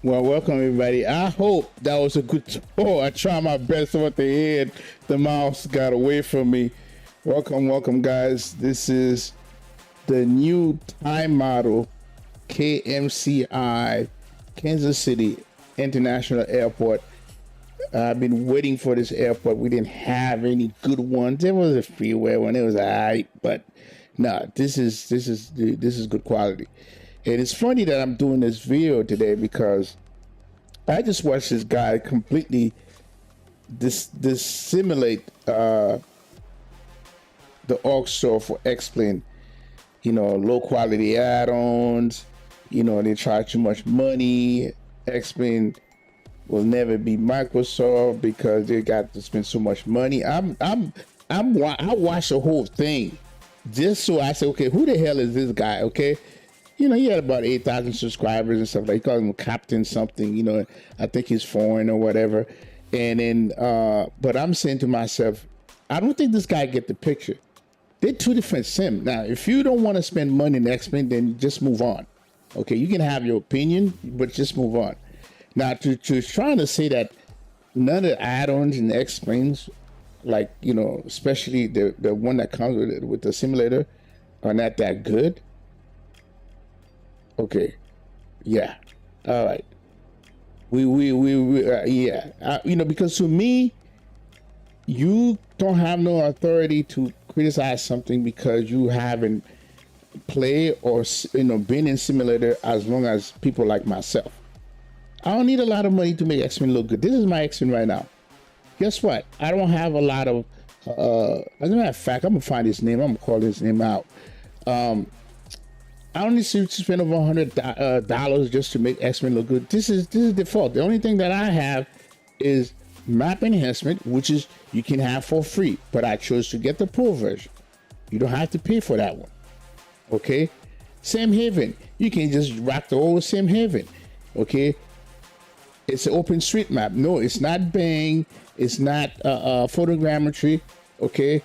Well, welcome everybody. I hope that was a good tour. I tried my best with the head. The mouse got away from me. Welcome guys. This is the new time model KMCI Kansas City International Airport. I've been waiting for this airport. We didn't have any good ones. There was a freeway one. It was alright, but no, this is good quality. And it's funny that I'm doing this video today because I just watched this guy completely simulate the aux store for X-Plane. You know, low quality add-ons. You know, they charge too much money. X-Plane will never be Microsoft because they got to spend so much money. I watched the whole thing just so I said, okay, who the hell is this guy? Okay. You know, he had about 8,000 subscribers and stuff. Like, he called him Captain something, you know, I think he's foreign or whatever. And then, but I'm saying to myself, I don't think this guy get the picture. They're two different sims. Now, if you don't want to spend money in X-Men, then just move on. Okay, you can have your opinion, but just move on. Now, to trying to say that none of the add-ons in X-Planes, like, you know, especially the one that comes with the simulator, are not that good. Okay, yeah, all right. Yeah, you know, because to me, you don't have no authority to criticize something because you haven't played or, you know, been in simulator as long as people like myself. I don't need a lot of money to make X-Men look good. This is my X-Men right now. Guess what? I don't have a lot of. As a matter of fact, I'm gonna find his name. I'm gonna call his name out. I don't need to spend over $100 just to make X-Men look good. This is default. The only thing that I have is map enhancement, which is you can have for free, but I chose to get the pro version. You don't have to pay for that one. Okay, Sam Haven, you can just rock the old Sam Haven. Okay, it's an open street map. No, it's not Bang. It's not photogrammetry. Okay.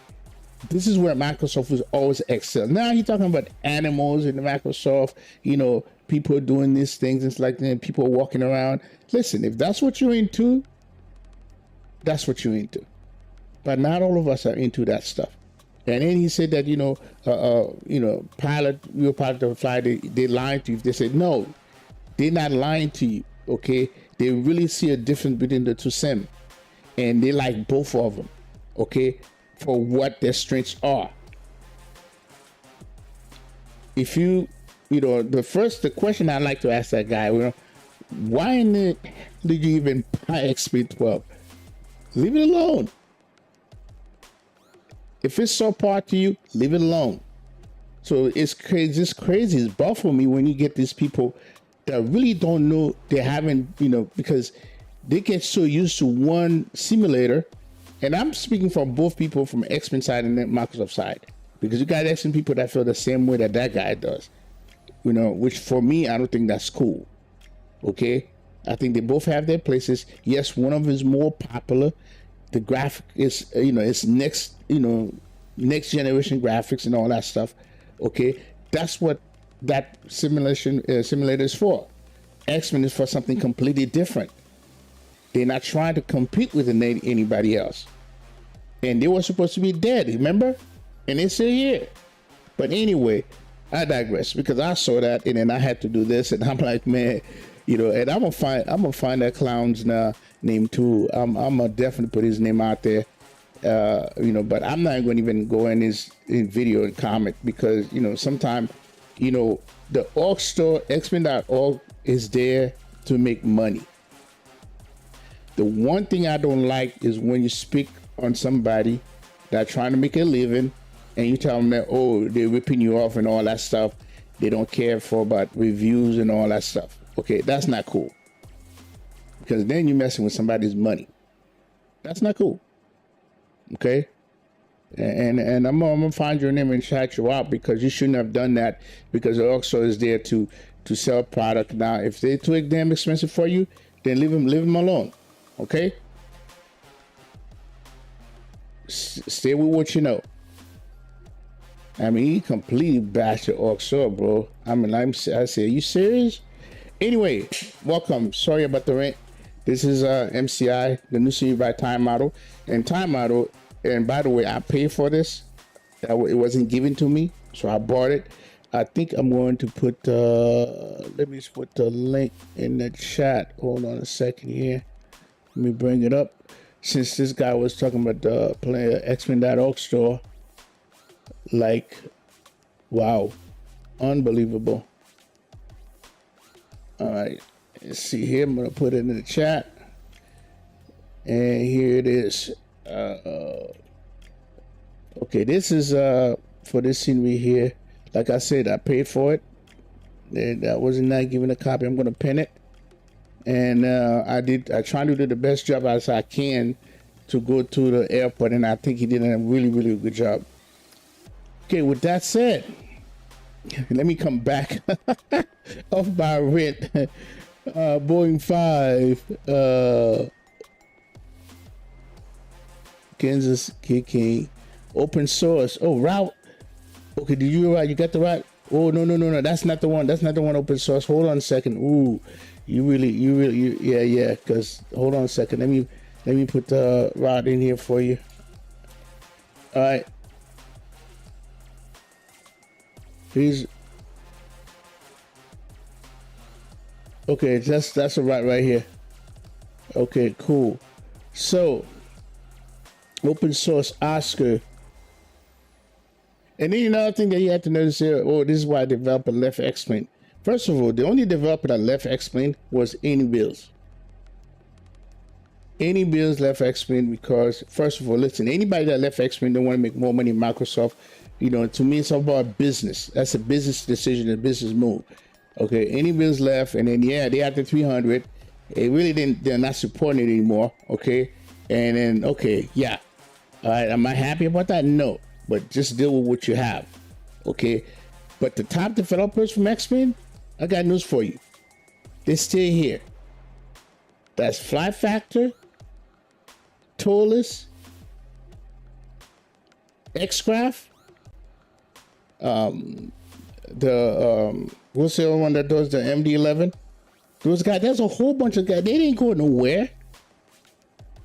This is where Microsoft was always excel. Now he's talking about animals in the Microsoft, you know, people doing these things. It's like people walking around. Listen, if that's what you're into, that's what you're into. But not all of us are into that stuff. And then he said that, you know, pilot, real pilot of a fly, they lying to you. They said, no, they're not lying to you, okay? They really see a difference between the two sims. And they like both of them, okay? For what their strengths are. If you know, the question I like to ask that guy, you know, why in the did you even buy XP12? Leave it alone. If it's so part to you, leave it alone. So it's crazy. It's crazy. It's baffling me when you get these people that really don't know. They haven't, you know, because they get so used to one simulator. And I'm speaking from both people from X-Men side and then Microsoft side, because you got X-Men people that feel the same way that guy does, you know, which for me, I don't think that's cool. Okay. I think they both have their places. Yes. One of them is more popular. The graphic is, you know, it's next generation graphics and all that stuff. Okay. That's what that simulator is for. X-Men is for something completely different. They're not trying to compete with anybody else. And they were supposed to be dead, remember? And they're still here. But anyway, I digress because I saw that and then I had to do this and I'm like, man, you know, and I'm gonna find that clown's name too. I'm gonna definitely put his name out there. You know, but I'm not gonna even go in video and comment because, you know, sometimes, you know, the org store, Xmen.org is there to make money. The one thing I don't like is when you speak on somebody that's trying to make a living and you tell them that, oh, they're ripping you off and all that stuff. They don't care about reviews and all that stuff. Okay, that's not cool. Because then you're messing with somebody's money. That's not cool. Okay? And I'm gonna find your name and shout you out because you shouldn't have done that, because the also is there to sell product. Now, if they're too damn expensive for you, then leave them alone. Okay? Stay with what you know. I mean, he completely bashed the Orc Sword, bro. I mean, I say, are you serious? Anyway, welcome. Sorry about the rant. This is MCI, the new series by Time Model. And Time Model, and by the way, I paid for this. It wasn't given to me, so I bought it. I think I'm going to put, let me just put the link in the chat. Hold on a second here. Let me bring it up. Since this guy was talking about the player X-Men.org store, like, wow, unbelievable. All right, let's see here. I'm gonna put it in the chat, and here it is. Okay, this is for this scenery here. Like I said, I paid for it, and I wasn't not given a copy. I'm gonna pin it, and I tried to do the best job as I can to go to the airport, and I think he did a really, really good job. Okay, with that said, let me come back off my rent. Boeing 5, Kansas kicking, open source. Oh, route. Okay, did you right? You got the right? Oh, no. That's not the one. That's not the one. Open source. Hold on a second. Ooh, yeah. Because hold on a second. Let me put the route in here for you. All right. He's okay. That's a route right here. Okay, cool. So, open source Oscar. And then another thing that you have to notice here, oh, this is why the developer left X-Men. First of all, the only developer that left X-Men was AnyBuilds. AnyBuilds left X-Men because, first of all, listen, anybody that left X-Men don't want to make more money in Microsoft. You know, to me, it's all about business. That's a business decision, a business move. Okay, AnyBuilds left, and then, yeah, they after 300. They really didn't, they're not supporting it anymore, okay? And then, okay, yeah. All right, am I happy about that? No. But just deal with what you have, okay? But the top developers from X-Men, I got news for you. They're still here. That's Fly Factor, Tolus, Xcraft, what's the other one that does the MD11? Those guys, there's a whole bunch of guys. They didn't go nowhere.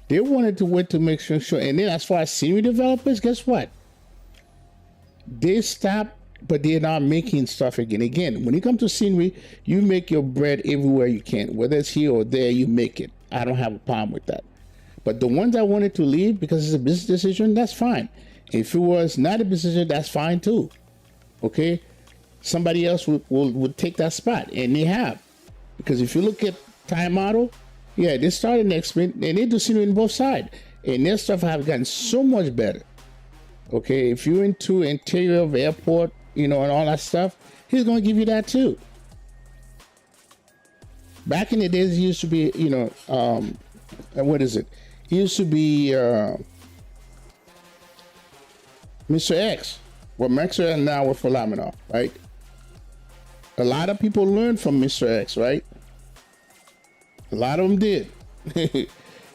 They wanted to wait to make sure. And then as far as senior developers, guess what? They stopped, but they're not making stuff again. Again, when it comes to scenery, you make your bread everywhere you can. Whether it's here or there, you make it. I don't have a problem with that. But the ones that wanted to leave because it's a business decision, that's fine. If it was not a business decision, that's fine too. Okay? Somebody else would take that spot, and they have. Because if you look at Time Model, yeah, they started X-Men, and they do scenery on both sides. And their stuff have gotten so much better. Okay, if you're into interior of the airport, you know, and all that stuff, he's going to give you that too. Back in the days, it used to be, you know, what is it? It used to be Mr. X. Well, Mr. X now with Phenomenal, right? A lot of people learned from Mr. X, right? A lot of them did.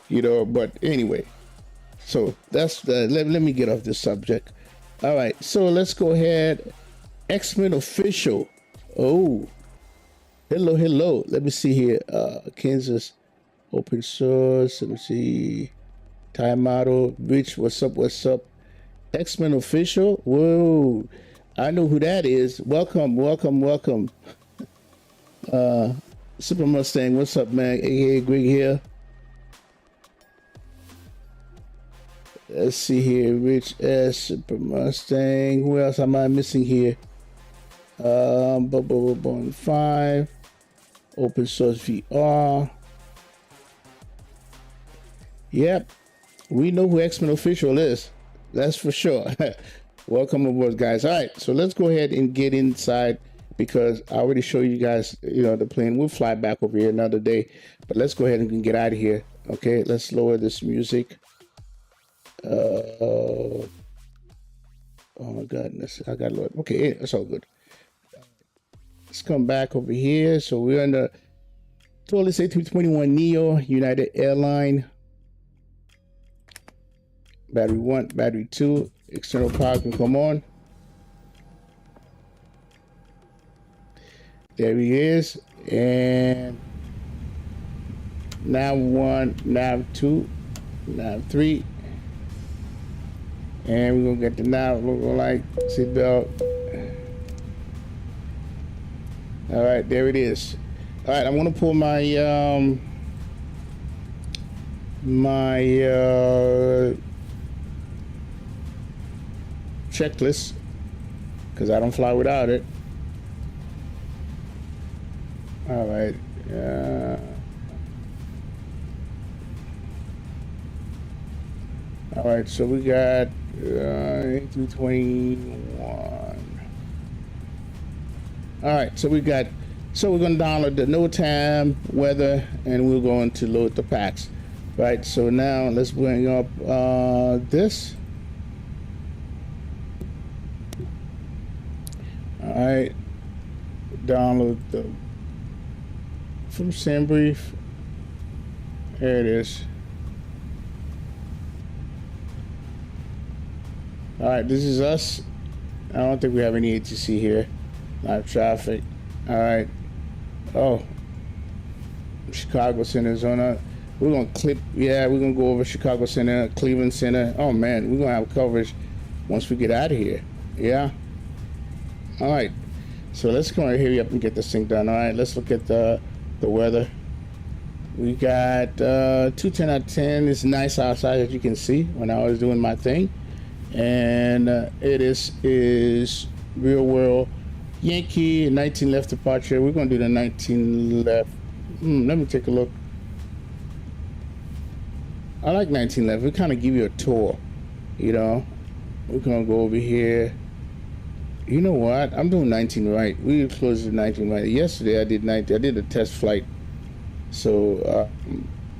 You know, but anyway. So that's let me get off this subject. All right, so let's go ahead. X-Men official. Oh, hello. Let me see here. Kansas open source. Let me see. Time Model. Rich, what's up? X-Men official. Whoa, I know who that is. Welcome. Super Mustang. What's up, man? Hey, Greg here. Let's see here, Rich S, Super Mustang. Who else am I missing here? 5, open source VR. Yep, we know who X-Men official is. That's for sure. Welcome aboard, guys. All right, so let's go ahead and get inside because I already showed you guys, you know, the plane. We'll fly back over here another day, but let's go ahead and get out of here. Okay, let's lower this music. Oh my goodness, I got low. Okay, that's all good. Let's come back over here. So we're on the Tolus A321 Neo United Airline. Battery 1, battery 2, external power can come on. There he is. And nav 1, nav 2, nav 3. And we're gonna get the nav look like seatbelt. All right, there it is. All right, I'm gonna pull my checklist because I don't fly without it. All right. All right, so we got 8-21. All right, so we're gonna download the no time weather, and we're going to load the packs. Right, so now let's bring up this. All right, download the from SimBrief. There it is. All right, this is us. I don't think we have any ATC here. Live traffic. All right. Oh, Chicago Center, Arizona. We're gonna we're gonna go over Chicago Center, Cleveland Center. Oh man, we're gonna have coverage once we get out of here. Yeah. All right. So let's go and hurry up and get this thing done. All right. Let's look at the weather. We got 210 out of 10. It's nice outside, as you can see when I was doing my thing, and it is real world. Yankee 19 left departure. We're gonna do the 19 left. Let me take a look. I like 19 left. We kind of give you a tour, you know. We're gonna go over here. You know what? I'm doing 19 right. We closed the 19 right. Yesterday I did 19. I did a test flight. So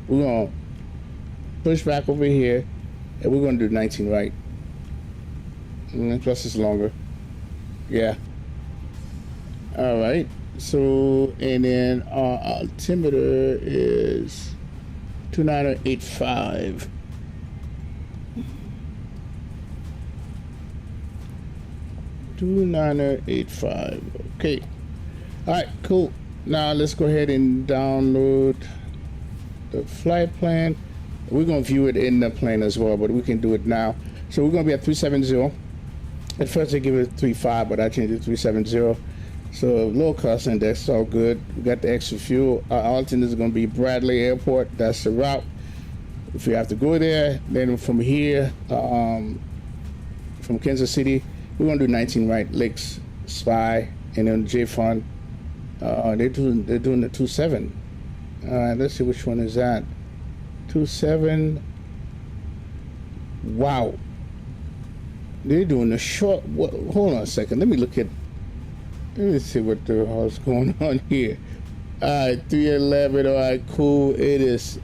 we're gonna push back over here, and we're gonna do 19 right. Plus it's longer. Yeah. All right. So, and then our altimeter is 2985. Okay. All right, cool. Now let's go ahead and download the flight plan. We're gonna view it in the plane as well, but we can do it now. So we're gonna be at 370. At first they give it 35, but I changed it to 370. So low cost index, all good. We got the extra fuel. Our alternate is going to be Bradley Airport. That's the route. If you have to go there, then from here, from Kansas City, we're going to do 19 right, Lakes, Spy, and then J-Fun. They're doing the 27. All right, let's see which one is that. 27. Wow. They're doing the short. Hold on a second. Let me see what the hell's going on here. All right, 311. All right, cool. It is.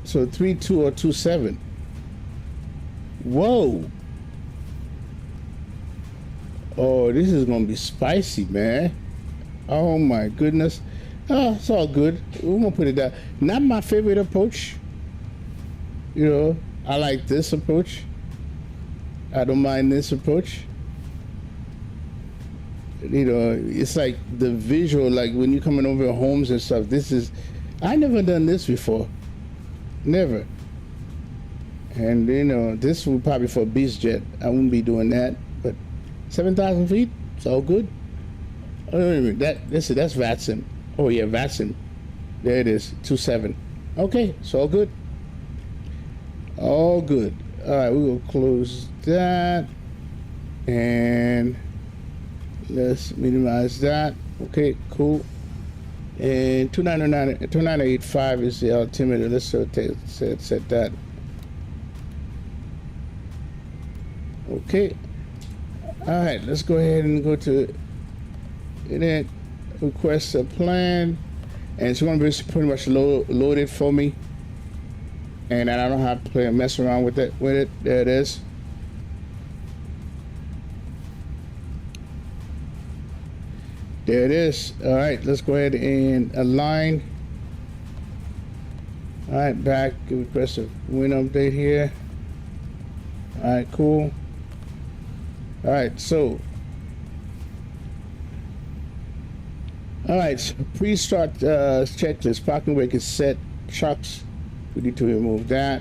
So 32 or 27. Whoa. Oh, this is gonna be spicy, man. Oh my goodness. Oh, it's all good. We're gonna put it down. Not my favorite approach. You know, I like this approach. I don't mind this approach. You know, it's like the visual, like when you're coming over homes and stuff. I never done this before. Never. And you know, this would probably for a beast jet. I wouldn't be doing that. But 7,000 feet, it's all good. Oh, wait a minute. That's Vatsim. Oh yeah, Vatsim. There it is, 27. Okay, it's all good. All good. All right, we will close that, and let's minimize that. Okay, cool. And 2985 is the altimeter. Let's set that. Okay. All right, let's go ahead and go to Internet, request a plan, and it's going to be pretty much loaded for me. And I don't have to mess around with it. There it is. There it is. All right, let's go ahead and align. All right, back. Request a win update here. All right, cool. All right, so All right, so pre-start checklist. Parking brake is set. Trucks, we need to remove that.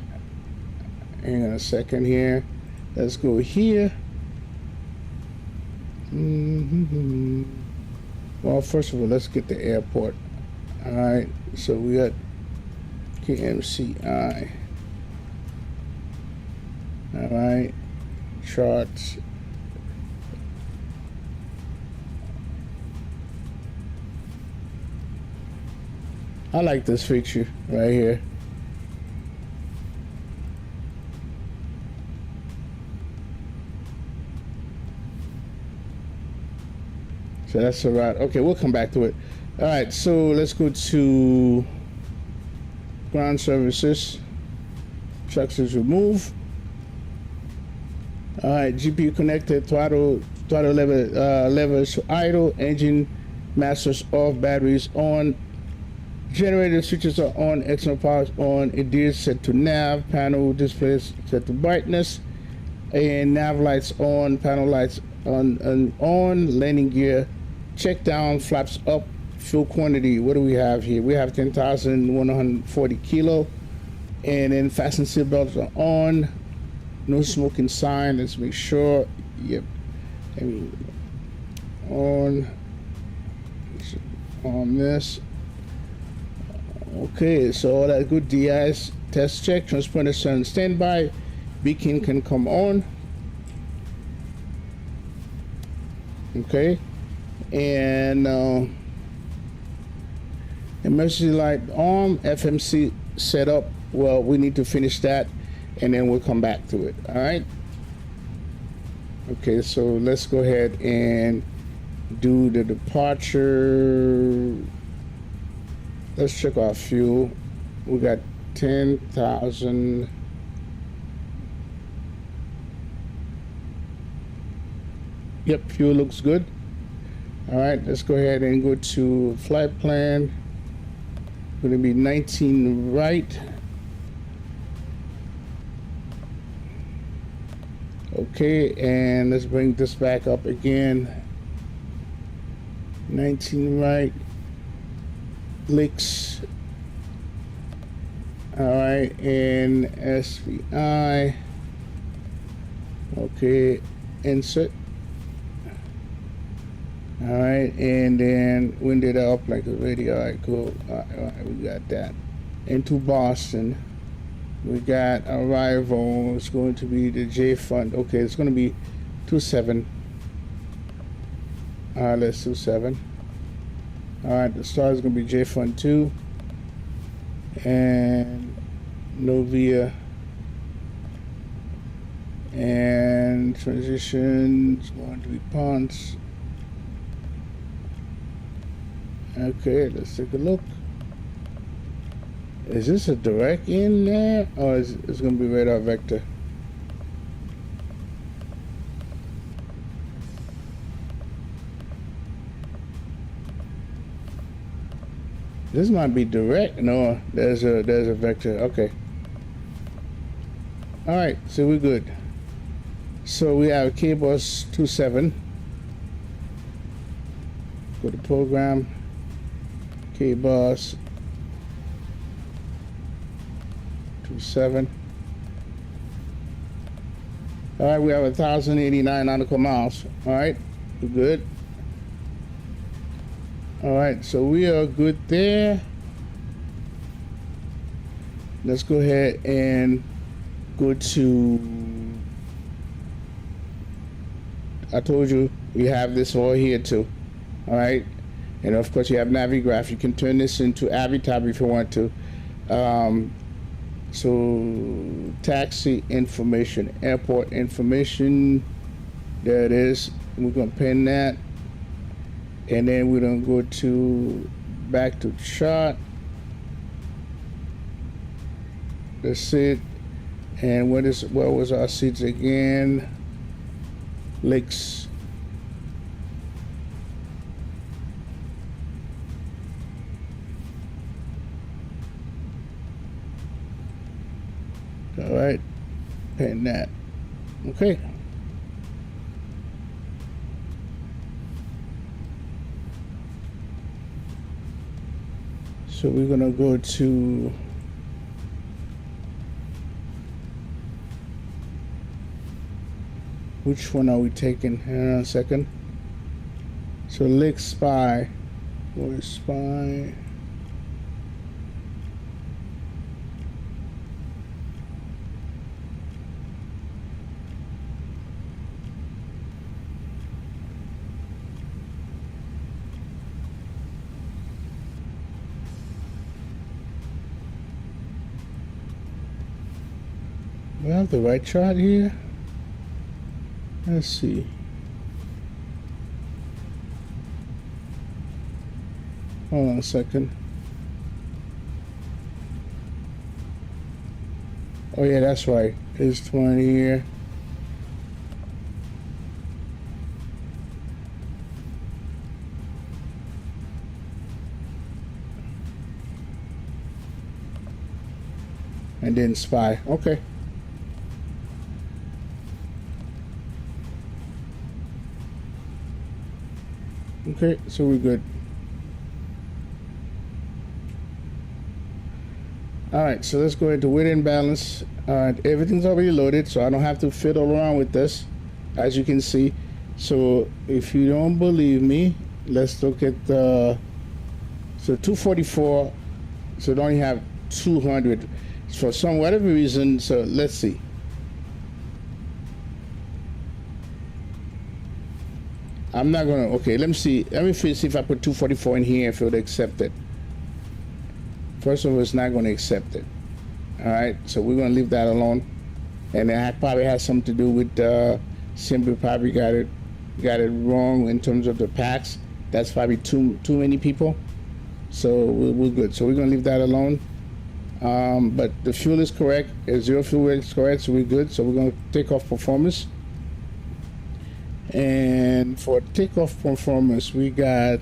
Hang on a second here. Let's go here. Well, first of all, let's get the airport. All right, so we got KMCI. All right, charts. I like this feature right here. So that's the route. Okay, we'll come back to it. All right, so let's go to ground services. Trucks is removed. All right, GPU connected, throttle levers idle, engine masters off, batteries on. Generator switches are on, external power is on, it is set to nav, panel displays set to brightness, and nav lights on, panel lights on, landing gear, check down, flaps up, fuel quantity. What do we have here? We have 10,140 kilo, and then fasten seat belts are on, no smoking sign. Let's make sure. Yep, I mean, on this. Okay, so all that good. DIs test check, transponder on standby, beacon can come on. Okay, and emergency light on, FMC setup. Well, we need to finish that, and then we'll come back to it. All right. Okay, so let's go ahead and do the departure. Let's check our fuel. We got 10,000. Yep, fuel looks good. All right, let's go ahead and go to flight plan. Going to be 19 right. Okay, and let's bring this back up again. 19 right. Licks. All right, and SVI. Okay, insert. All right, and then wind it up like a radio. All right, cool. All right, we got that. Into Boston, we got arrival. It's going to be the J Fund. Okay, it's going to be 27. All right, let's do 7. All right, the star is going to be J Fund 2, and Novia, and transition is going to be Ponce. Okay, let's take a look. Is this a direct in there, or is it going to be radar vector? This might be direct. No, there's a vector. Okay. All right, so we're good. So we have KBOS 27. Go to program. KBOS 27. All right, we have 1,089 nautical miles. All right, we're good. All right, so we are good there. Let's go ahead and go to, I told you, we have this all here too. All right, and of course you have Navigraph. You can turn this into Avitab if you want to. So taxi information, airport information, there it is. We're gonna pin that. And then we're gonna go to back to chart. That's it. And what was our seats again? Lakes. All right, and that. Okay. So we're gonna go to which one are we taking? Hang on a second. So Lick Spy. Where's Spy? We have the right chart here. Let's see. Hold on a second. Oh yeah, that's right. It's 20 here. And then Spy. Okay. Okay, so we're good. All right, so let's go into weight and balance. Everything's already loaded, so I don't have to fiddle around with this, as you can see. So if you don't believe me, let's look at the, so 244, so it only have 200 for some whatever reason. So let's see. I'm not gonna, okay, let me see if I put 244 in here, if it would accept it. First of all, it's not going to accept it. All right, so we're going to leave that alone. And that probably has something to do with simply probably got it wrong in terms of the packs. That's probably too many people. So we're good. So we're going to leave that alone. But the fuel is correct. Zero fuel is correct, so we're good. So we're going to take off performance. And for takeoff performance, we got,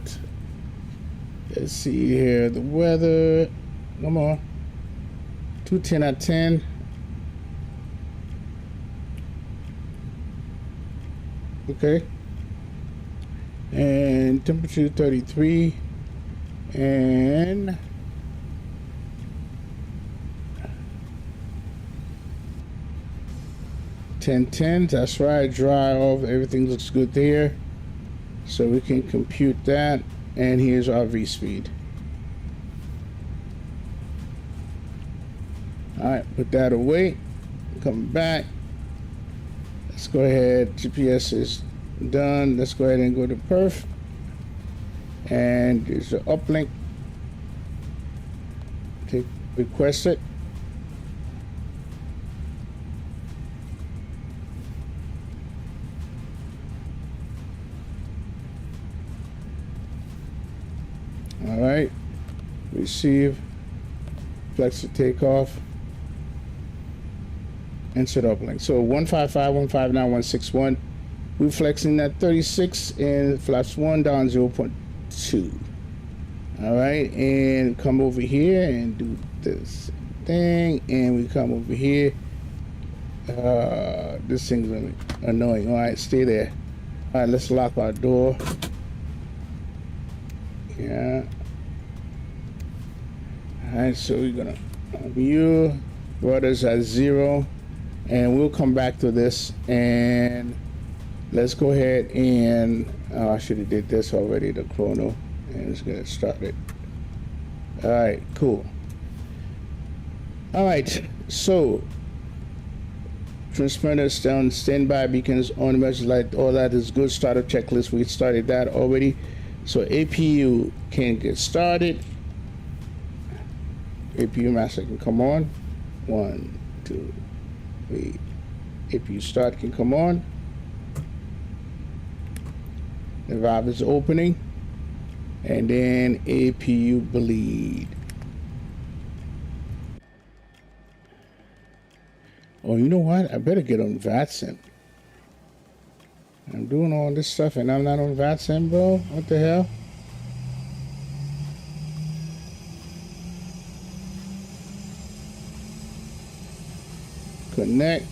let's see here, the weather. Come on. 210 out of 10. Okay. And temperature 33. And ten. That's right. Dry off. Everything looks good there. So we can compute that. And here's our V speed. All right, put that away. Come back. Let's go ahead. GPS is done. Let's go ahead and go to perf. And there's the uplink. Request it. All right. Receive. Flex to takeoff. Insert uplink. So 155, 159, 161. We're flexing that 36 and flaps 1 down 0.2. All right, and come over here and do this thing, and we come over here. This thing's annoying. All right, stay there. All right, let's lock our door. Yeah. All right, so we're gonna view rudder's at 0. And we'll come back to this, and let's go ahead and I should have did this already, the chrono, and let's get it started. All right, cool. All right, so transmitters down, standby beacons on, emergency light, all that is good. Startup checklist, we started that already. So APU can get started. APU master can come on. 1, 2, 3. APU start can come on. The valve is opening, and then APU bleed. Oh, you know what? I better get on Vatsim. I'm doing all this stuff and I'm not on Vatsim, bro. What the hell? Connect.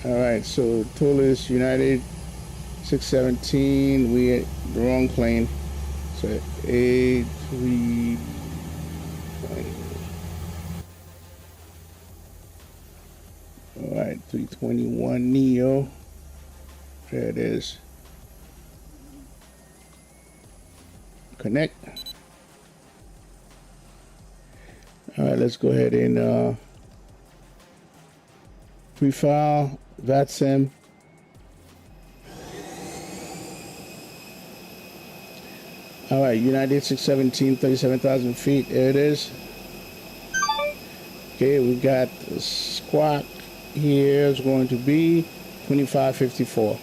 All right, so total is United 617. We at the wrong plane. So A3 321 Neo. There it is. Connect. All right, let's go ahead and pre-file Vatsim. All right, United 617, 37,000 feet. There it is. Okay, we got the squawk here is going to be 2554.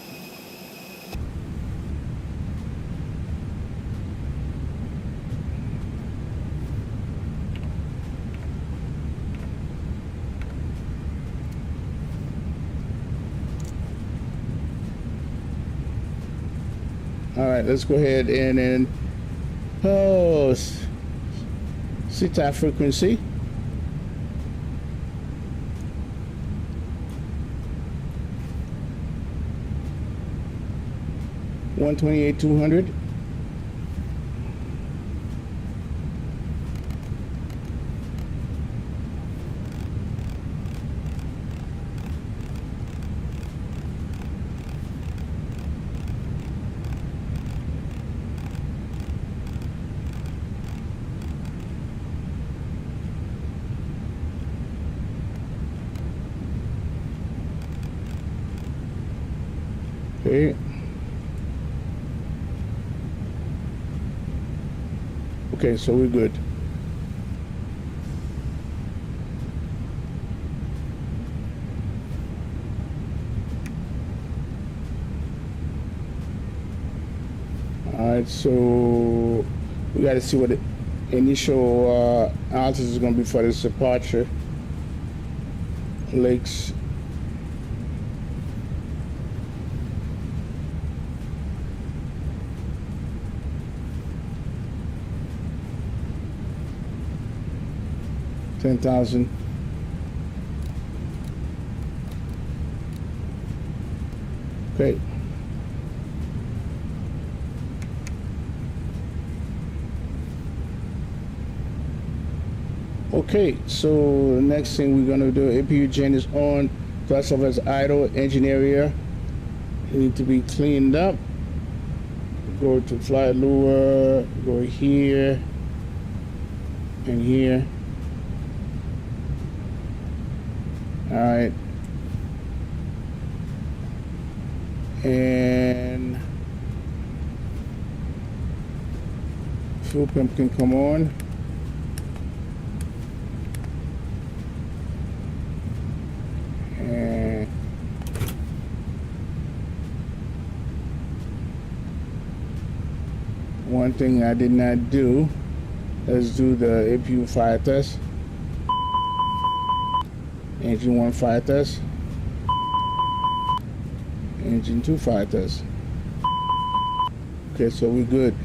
All right, let's go ahead and set that frequency. $128,200. Okay. Okay, so we're good. All right, so we got to see what the initial altitude is going to be for this departure. Lakes. $10,000. Okay. Okay, so the next thing we're gonna do, APU gen is on, thrust level is idle, engine area need to be cleaned up. Go to flight lure, go here and here. All right, and fuel pump can come on. And one thing I did not do, let's do the APU fire test. Engine 1 fire test. Engine 2 fire test. Okay, so we're good.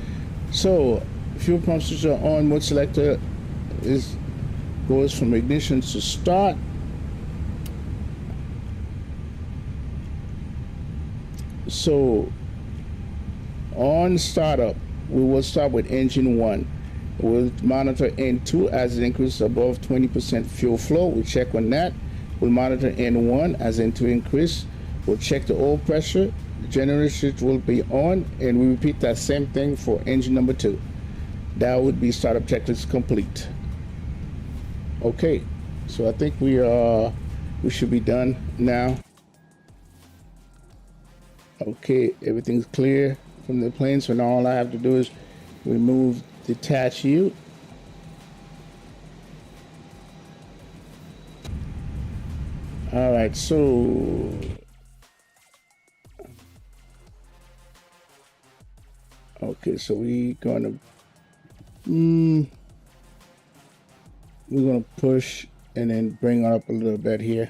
So fuel pump switch are on. Mode selector goes from ignition to start. So on startup, we will start with engine 1. We'll monitor N2 as it increases above 20% fuel flow. We'll check on that. We'll monitor N1 as N2 increase. We'll check the oil pressure. The generator will be on, and we repeat that same thing for engine number 2. That would be startup checklist complete. Okay, so I think we should be done now. Okay, everything's clear from the plane, so now all I have to do is remove detach U. All right, so okay, so we're gonna push and then bring up a little bit here.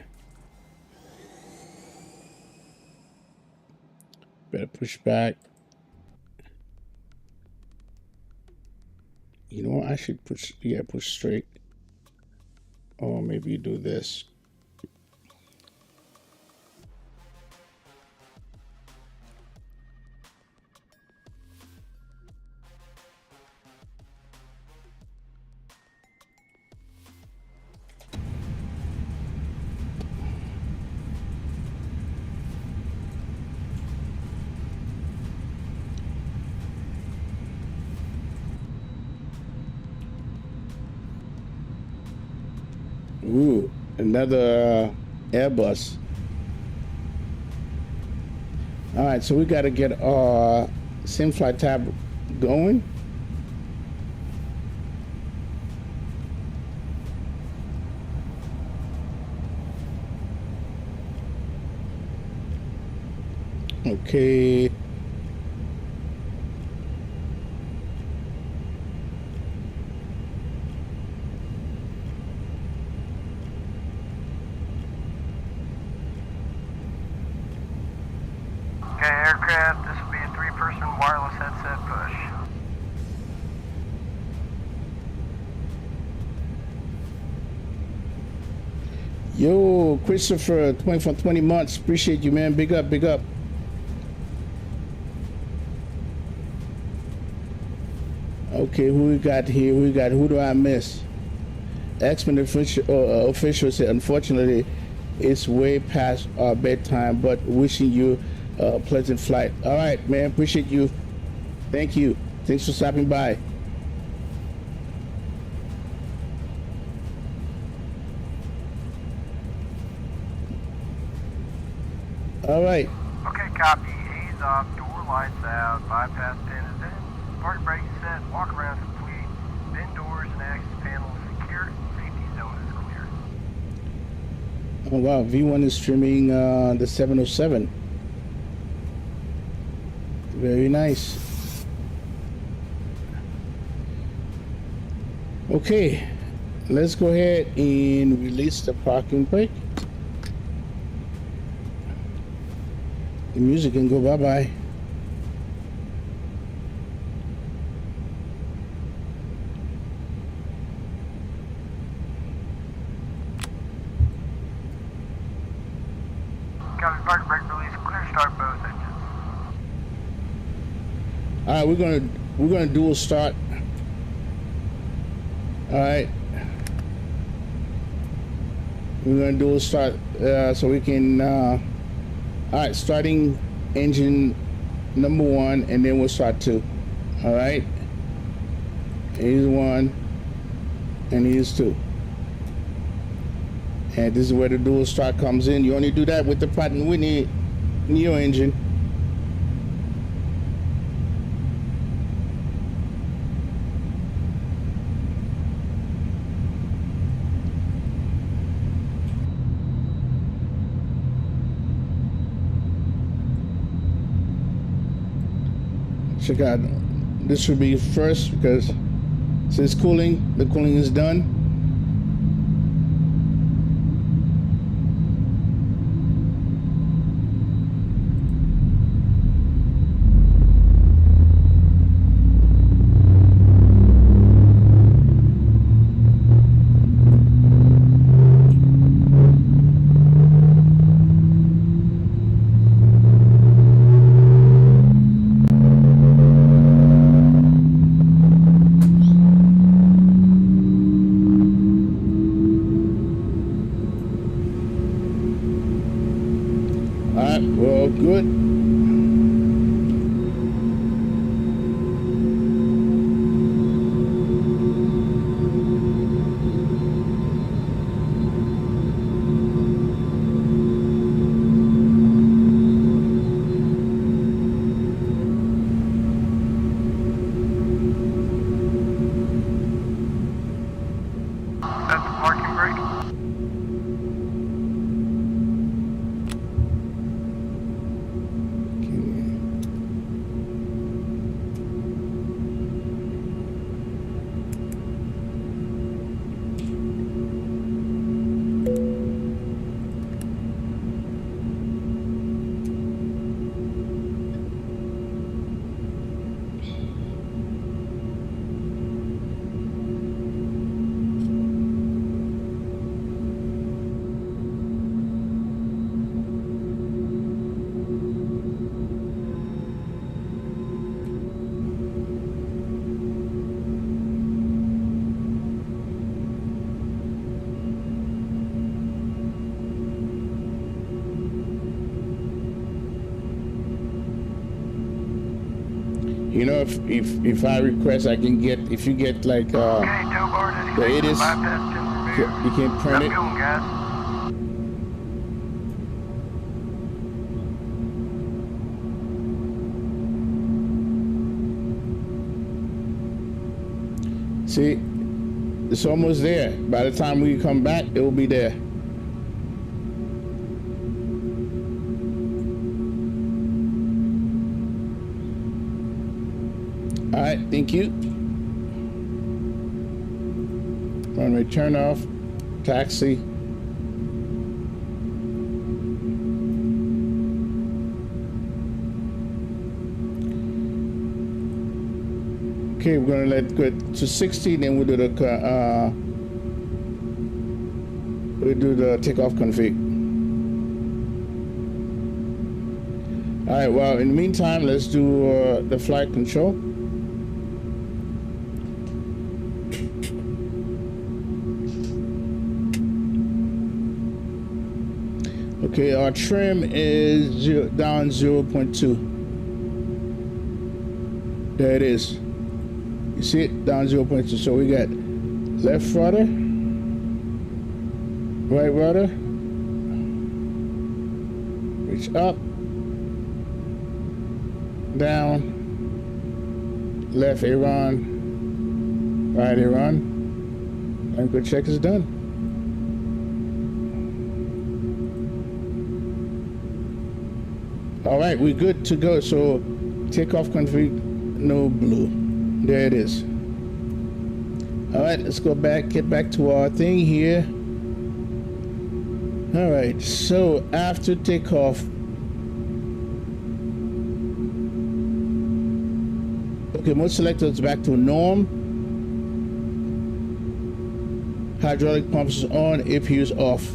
Better push back. You know what? I should push. Yeah, push straight. Or maybe you do this. Ooh, another Airbus. All right, so we got to get our SimFly tab going. Okay. Okay, aircraft, this will be a 3-person wireless headset push. Yo, Christopher, 20 for 20 months. Appreciate you, man. Big up, big up. Okay, who we got here? Who do I miss? X-Men official said, unfortunately, it's way past our bedtime, but wishing you a pleasant flight. All right, man. Appreciate you. Thank you. Thanks for stopping by. All right. Okay, copy. Ease off, door lights out, bypass pin is in, parking brake set, walk around complete, bin doors and access panels secure, safety zone is clear. Oh wow, V1 is streaming the 707. Very nice. Okay, let's go ahead and release the parking brake. The music can go bye-bye. Copy, parking brake release, clear start both engines. All right, we're gonna dual start. All right, we're gonna dual start so we can. All right, starting engine number 1, and then we'll start 2. All right, here's 1, and here's 2. And this is where the dual start comes in. You only do that with the Pratt & Whitney Neo engine. Check out, this should be first because since the cooling is done. Well, good. That's the parking brake. You know, if I request, I can get, if you get like Okay, tow bar the disconnected, ATIS. bypass pin removed. You can't print I'm it. going, guys. See, it's almost there. By the time we come back, it will be there. All right, thank you. Runway turn off, taxi. Okay, we're gonna let go to 60, then we'll do the takeoff config. All right. Well, in the meantime, let's do the flight control. Okay, our trim is down 0.2. There it is. You see it? Down 0.2. So we got left rudder, right rudder, reach up, down, left aileron, right aileron, and good check is done. All right, we're good to go. So takeoff config, no blue. There it is. All right, let's go back, get back to our thing here. All right, so after takeoff, okay, mode selector is back to norm. Hydraulic pumps is on, APU is off.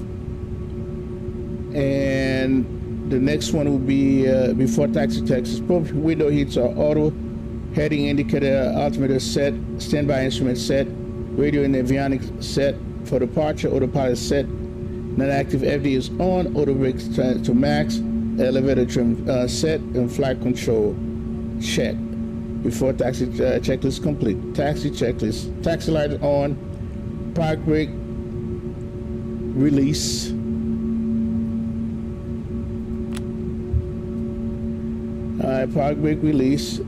And the next one will be before taxi checks. Both window heats are auto. Heading indicator, altimeter set. Standby instrument set. Radio and avionics set. For departure, autopilot set. Non-active FD is on. Auto brakes to max. Elevator trim set. And flight control check. Before taxi checklist complete. Taxi checklist. Taxi light is on. Park brake release. Alright, park brake release.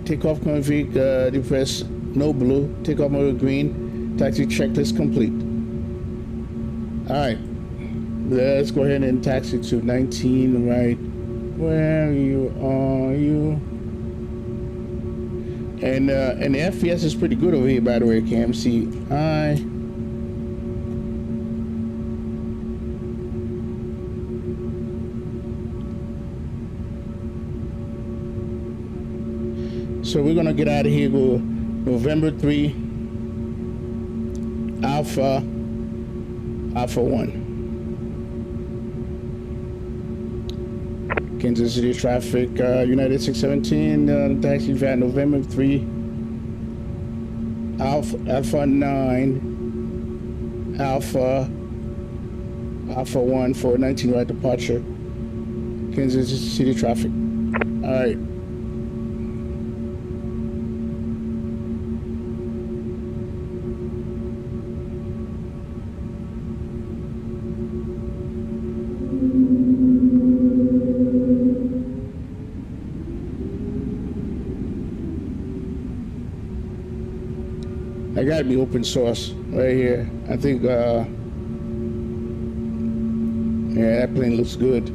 Takeoff config, depress no blue. Takeoff mode green. Taxi checklist complete. Alright, let's go ahead and taxi to 19, right? Where you are you? And the FPS is pretty good over here, by the way, KMCI. So we're gonna get out of here. Go November 3, Alpha 1. Kansas City traffic, United 617, taxi van November 3, Alpha 9, Alpha 1 for 19 right departure. Kansas City traffic. All right. I gotta be open source right here. I think, yeah, that plane looks good.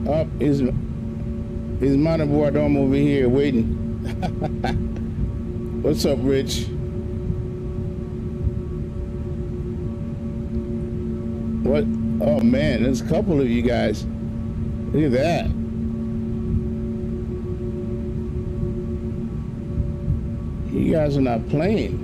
Up is motherboard arm over here waiting. What's up, Rich? What? Oh man, there's a couple of you guys. Look at that. You guys are not playing.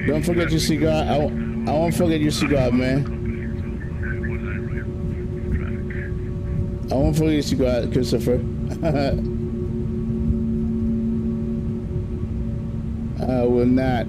Don't forget your cigar. I won't forget your cigar, man. I won't forget your cigar, Christopher. I will not.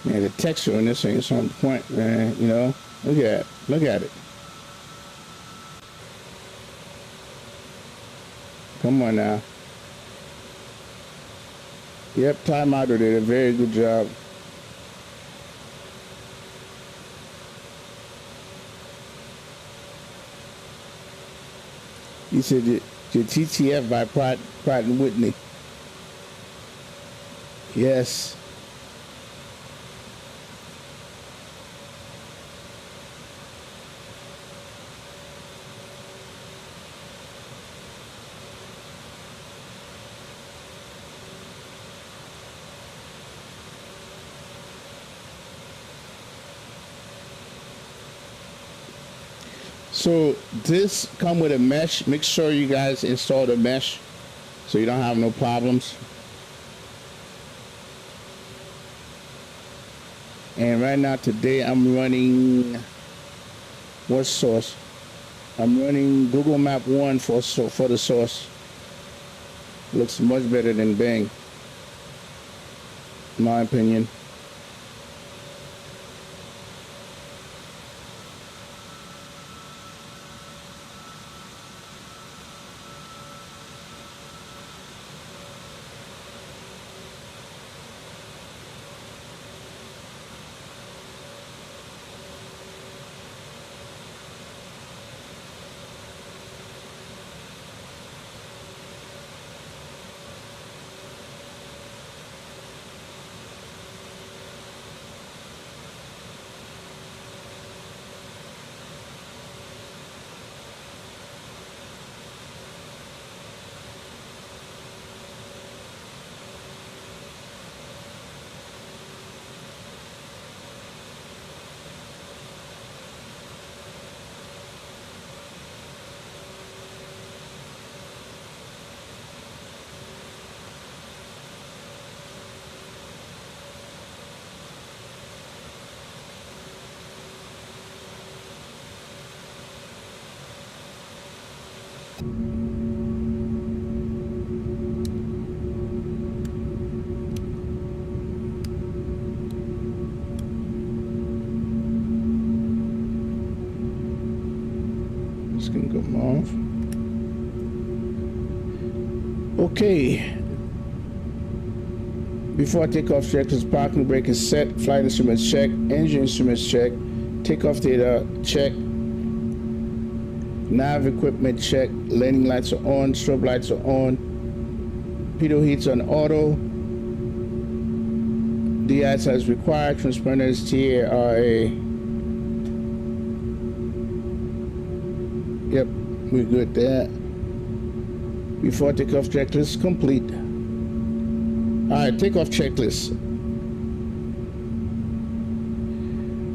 Man, the texture on this thing is on point, man. You know, look at it. Come on now. Yep, Taimodels did a very good job. He said the TTF by Pratt and Whitney. Yes. So this come with a mesh. Make sure you guys install the mesh so you don't have no problems. And right now today I'm running what source? I'm running Google Map 1 for the source. Looks much better than Bing, in my opinion. This can come off. Okay. Before takeoff checklist, parking brake is set, flight instruments check, engine instruments check, takeoff data check, nav equipment check, landing lights are on, strobe lights are on, pitot heats on auto, DIs as required, transponders TARA. Yep, we're good there. Before takeoff checklist complete. All right, takeoff checklist.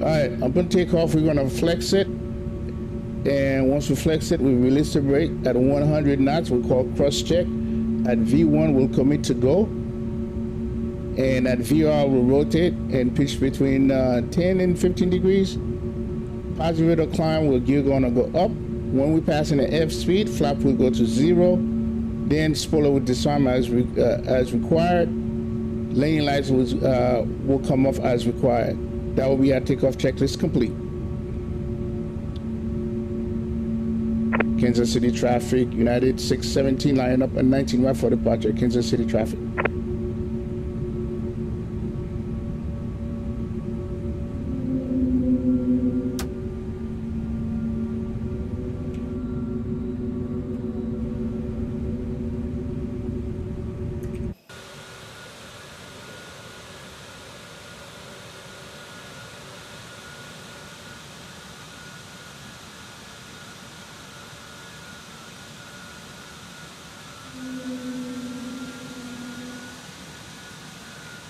All right, I'm gonna take off. We're gonna flex it, and once we flex it, we release the brake at 100 knots. We call cross check. At V1, we'll commit to go, and at VR, we'll rotate and pitch between 10 and 15 degrees. Positive rate of climb, we're gonna go up. When we pass in the F speed, flap will go to 0. Then spoiler will disarm as required. Landing lights will come off as required. That will be our takeoff checklist complete. Kansas City traffic, United 617 line up and 19 right for departure. Kansas City traffic.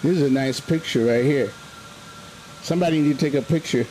This is a nice picture right here. Somebody need to take a picture.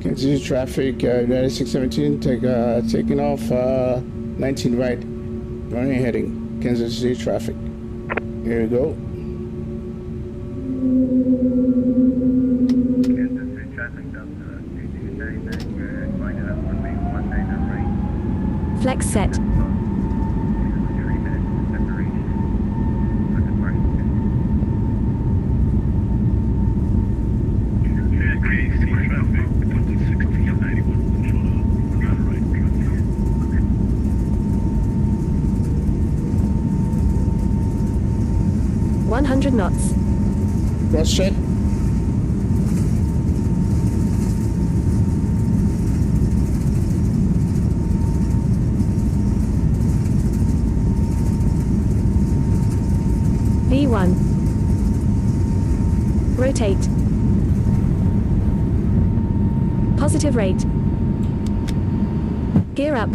Kansas City traffic, United 617, taking off 19 right, running heading, Kansas City traffic. Here we go. Kansas City traffic, Delta 2239, we're lining up on main 19 right. Flex set. 3 minutes separation. Looking for traffic, 1691, 100 knots. Cross check. V1. Rotate. Positive rate. Gear up.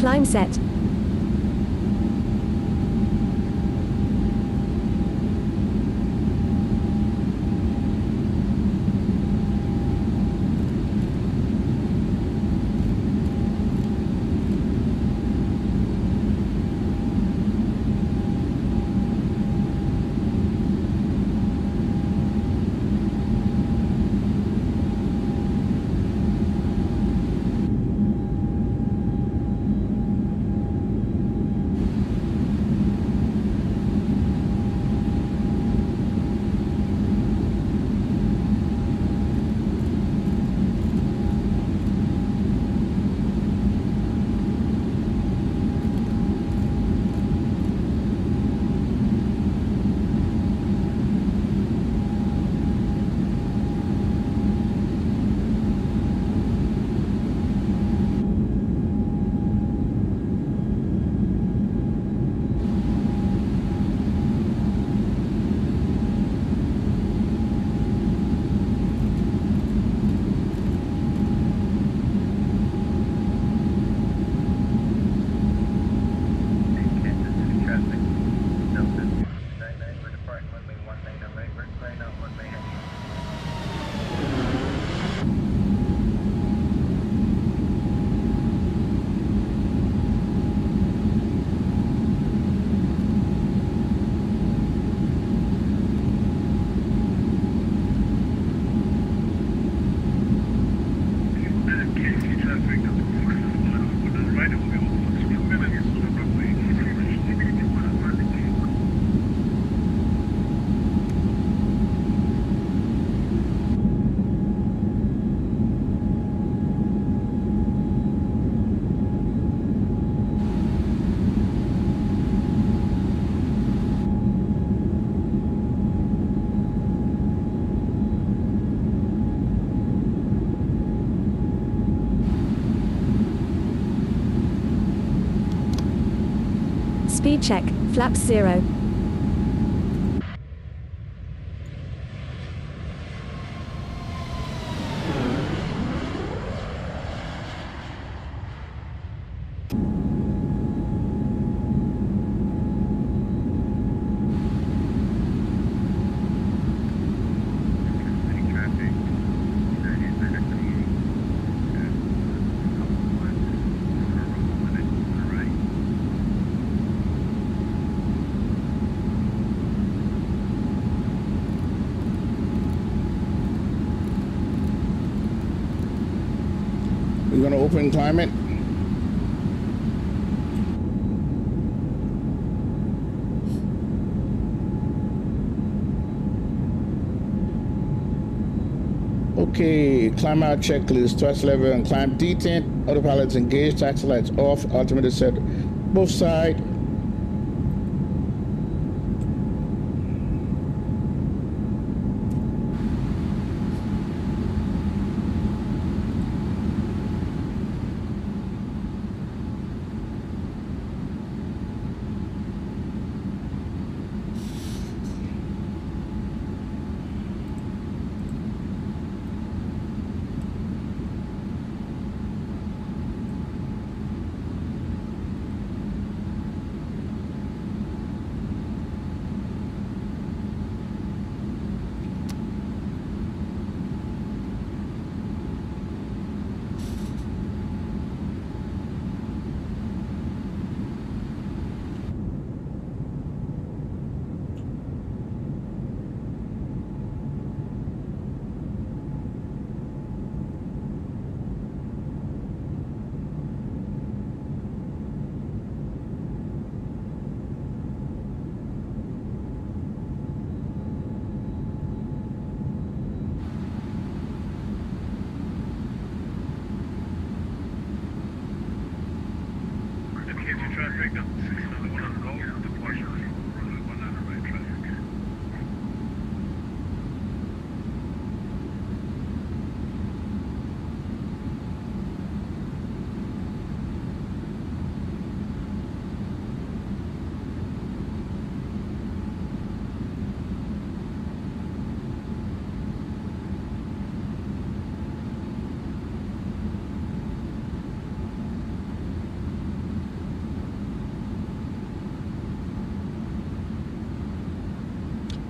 Climb set. Speed check, flaps 0. We're going to open climate. Okay, climb out checklist, thrust level and climb detent, autopilot's engaged, taxi lights off, altimeter set both sides.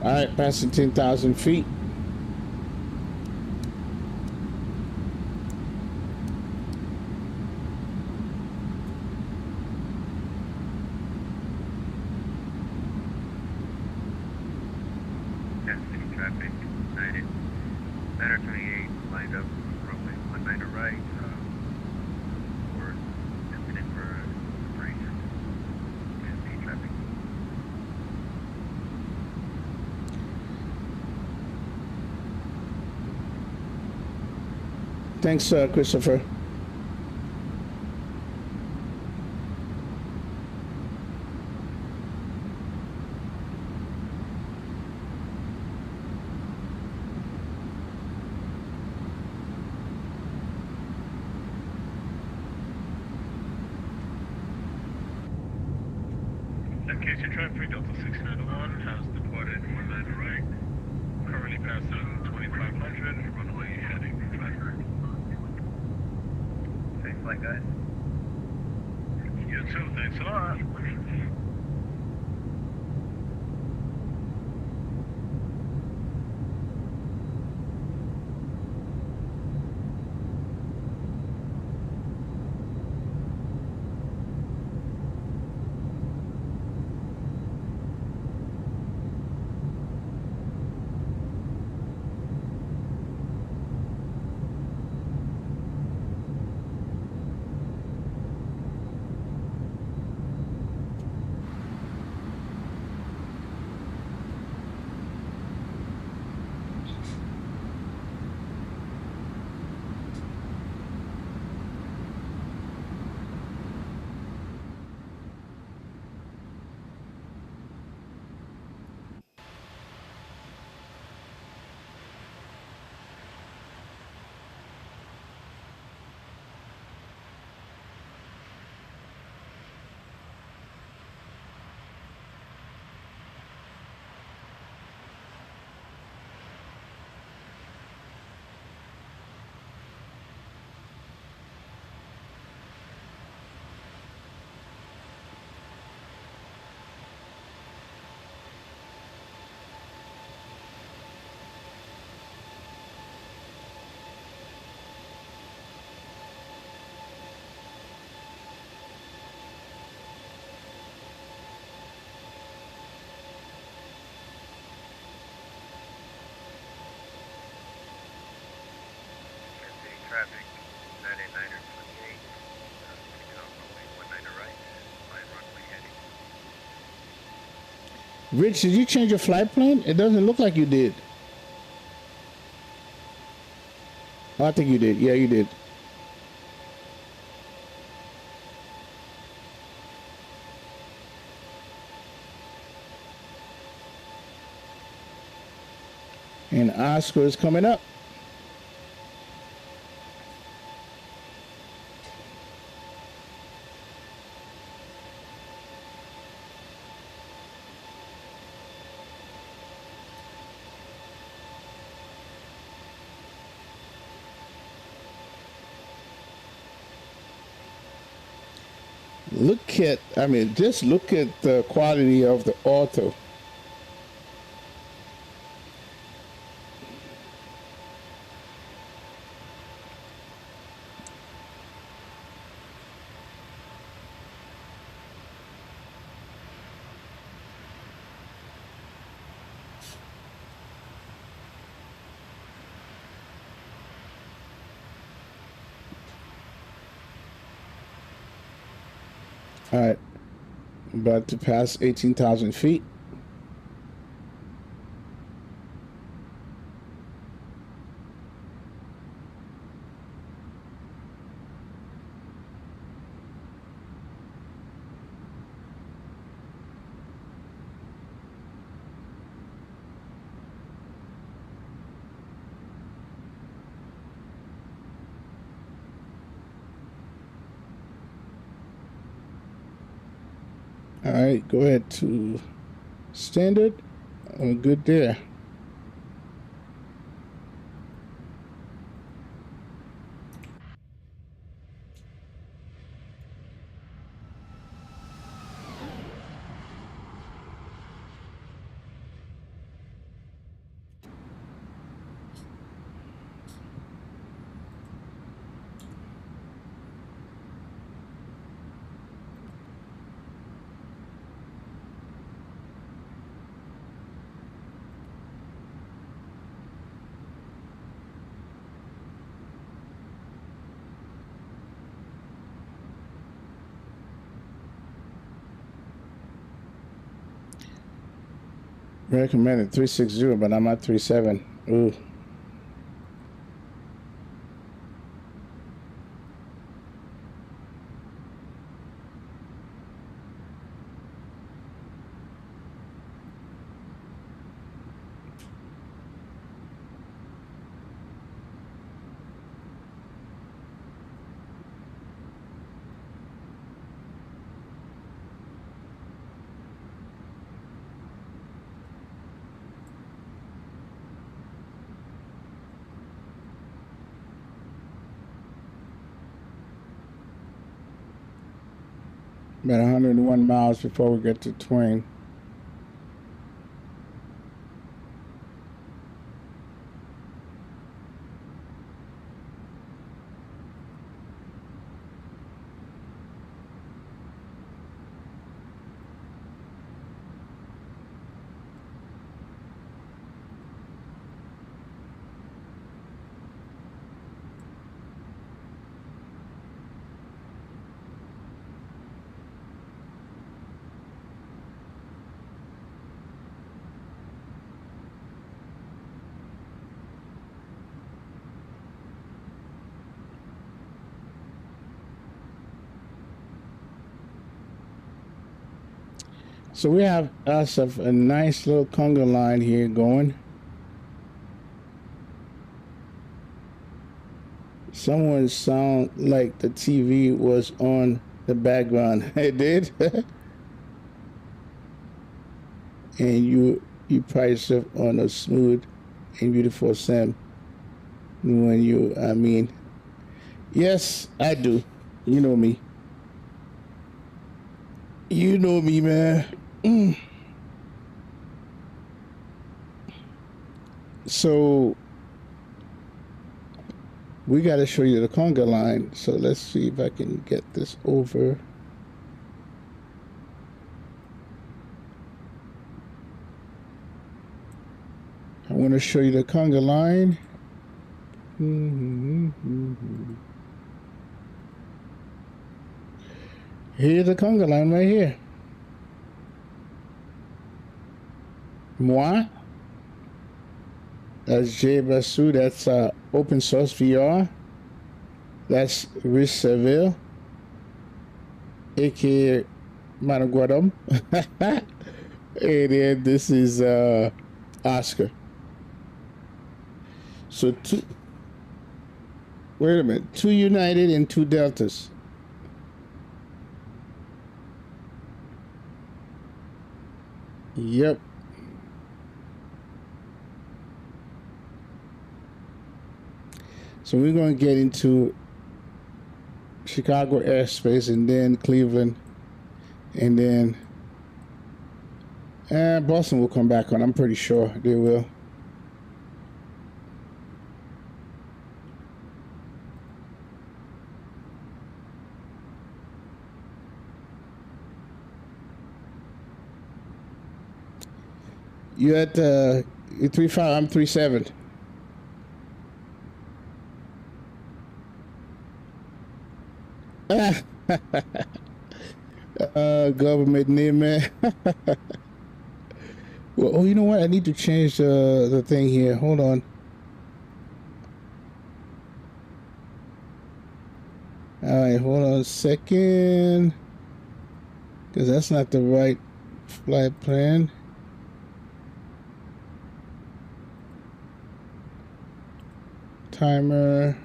All right, passing 10,000 feet. Kansas City traffic, 928, lined up, runway 19 right, for incident for operation. Kansas City traffic. Thanks, Christopher. KC traffic, Delta 691 has departed 19 right. Currently passing 2500, runway heading traffic. Safe flight, guys. You too, thanks a lot. Traffic, 989er 28, taking off runway 19 right, line runway heading. Rich, did you change your flight plan? It doesn't look like you did. Oh, I think you did. Yeah, you did. And Oscar is coming up. Look at, I mean, just look at the quality of the auto. All right, about to pass 18,000 feet. All right, go ahead to standard. Good there. Recommended 360, but I'm at 37. Ooh. About 101 miles before we get to Twain. So we have us a nice little conga line here going. Someone sound like the TV was on the background. It did. And you price it on a smooth and beautiful sim. When you, I mean, yes, I do. You know me. You know me, man. So we got to show you the conga line. So let's see if I can get this over. I want to show you the conga line. Here's the conga line right here. Moi. That's Jay Basu. That's open source VR. That's Rich Seville, aka Managuadam. And then this is Oscar. So two. Wait a minute. 2 United and 2 Deltas. Yep. So we're going to get into Chicago airspace and then Cleveland and then Boston will come back on. I'm pretty sure they will. You at 3.5, I'm 3.7. Government name, man. Well, oh, you know what? I need to change the thing here. Hold on. All right, hold on a second. Because that's not the right flight plan. Timer.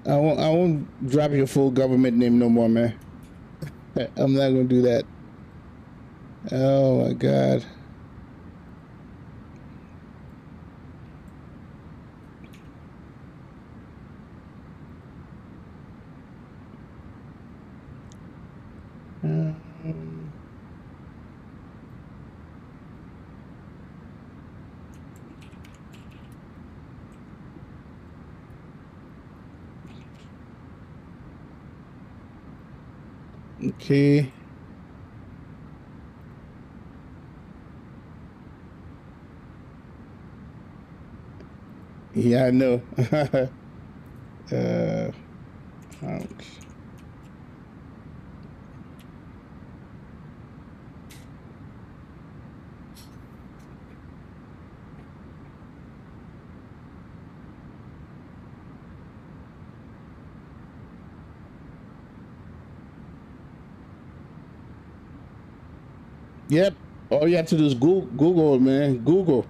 I won't drop your full government name no more, man. I'm not gonna do that. Oh my God. Okay. Yeah, I know. Ouch. Yep. All you have to do is Google, man. Google.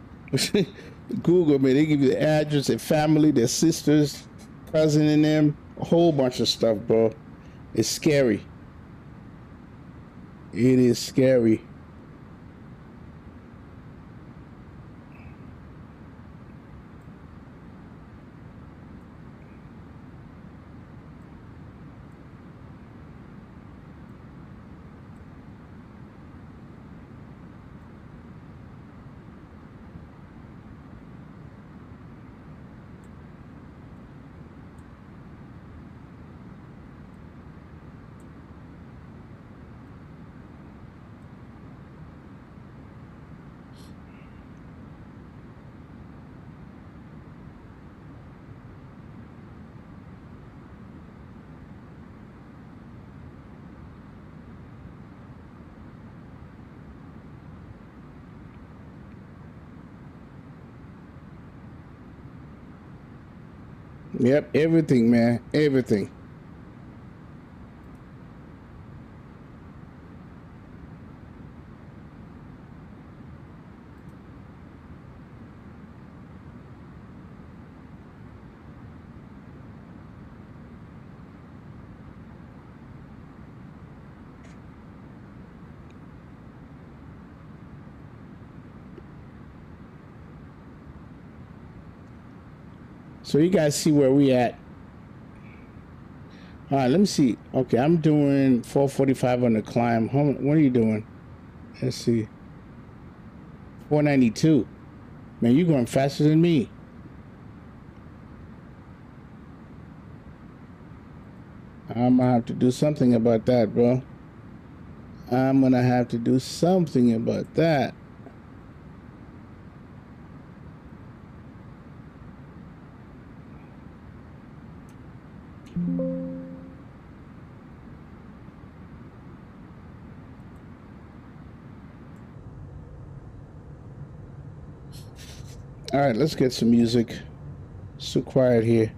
Google, man. They give you the address, their family, their sisters, cousin in them, a whole bunch of stuff, bro. It's scary. It is scary. Yep, everything, man. Everything. So you guys see where we at. All right, let me see. Okay, I'm doing 445 on the climb. What are you doing? Let's see. 492. Man, you're going faster than me. I'm gonna have to do something about that, bro. I'm gonna have to do something about that. All right, let's get some music. It's so quiet here.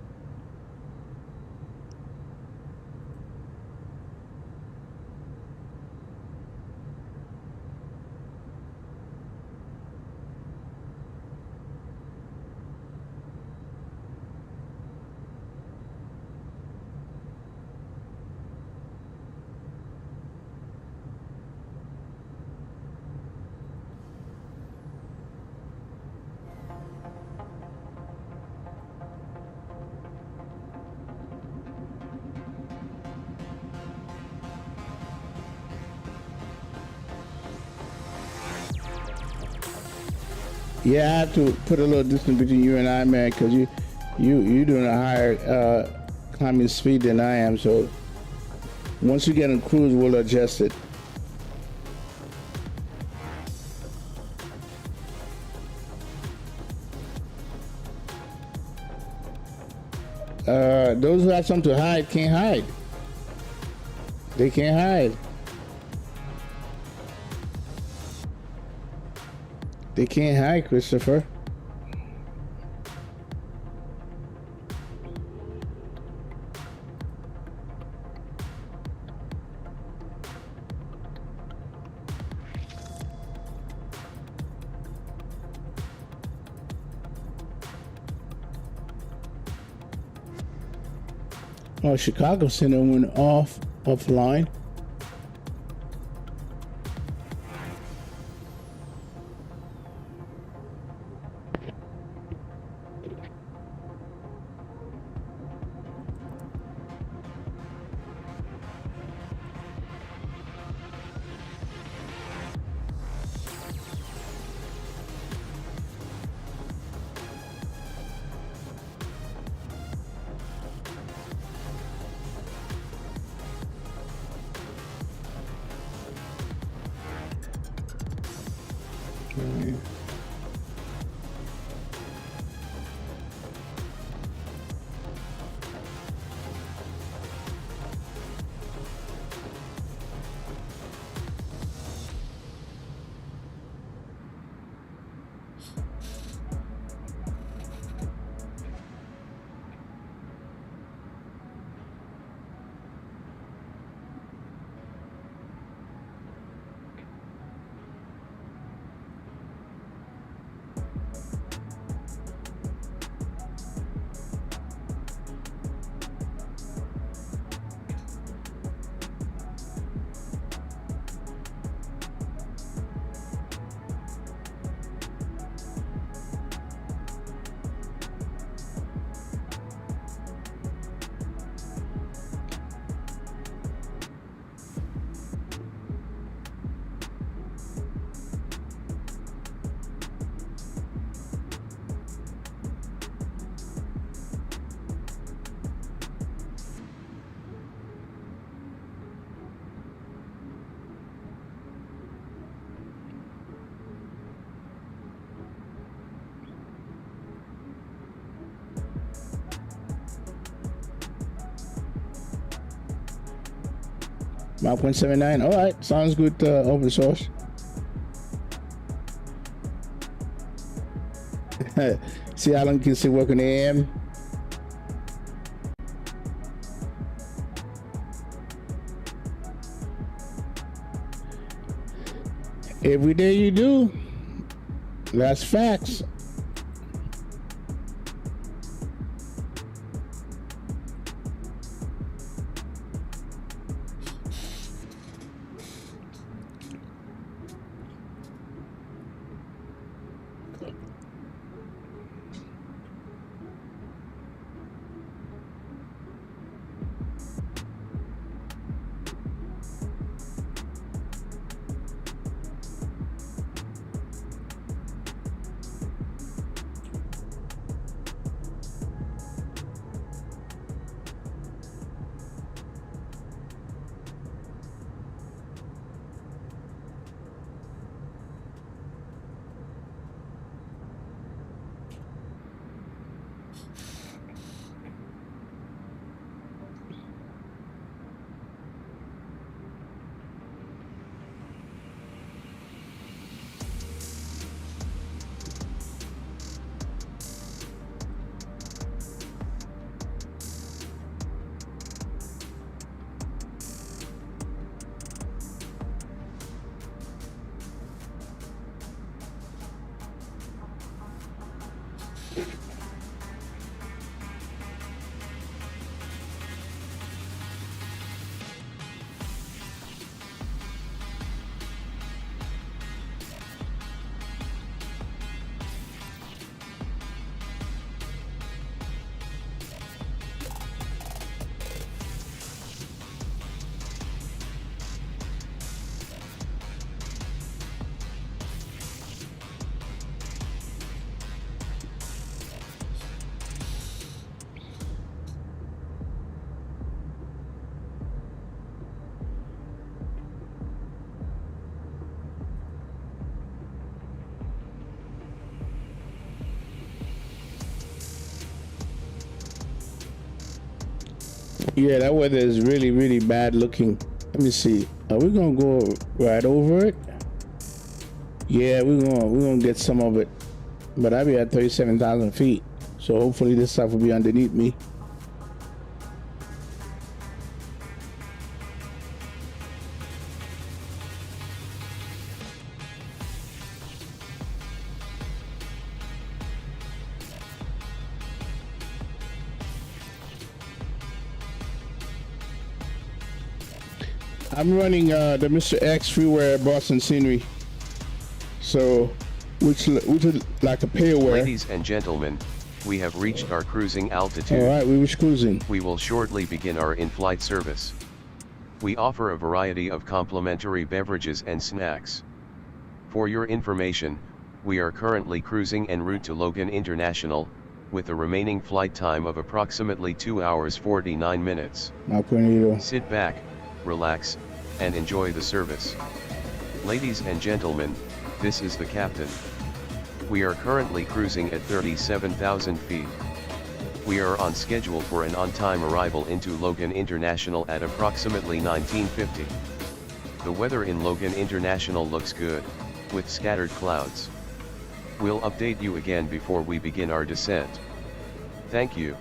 Yeah, I have to put a little distance between you and I, man, because you doing a higher climbing speed than I am. So once you get on cruise, we'll adjust it. Those who have something to hide can't hide. They can't hide. They can't hide, Christopher. Oh, Chicago Center went offline. 5.79. All right, sounds good. Open source. See, Alan can still work on the AM. Every day you do. That's facts. Yeah, that weather is really, really bad looking. Let me see. Are we gonna go right over it? Yeah, we're gonna get some of it. But I'll be at 37,000 feet. So hopefully this stuff will be underneath me. I'm running the Mr. X freeware Boston scenery. So, which is like a payware. Ladies and gentlemen, we have reached our cruising altitude. All right, we were cruising. We will shortly begin our in-flight service. We offer a variety of complimentary beverages and snacks. For your information, we are currently cruising en route to Logan International, with a remaining flight time of approximately 2 hours 49 minutes. Sit back, relax, and enjoy the service. Ladies and gentlemen, this is the captain. We are currently cruising at 37,000 feet. We are on schedule for an on-time arrival into Logan International at approximately 1950. The weather in Logan International looks good, with scattered clouds. We'll update you again before we begin our descent. Thank you.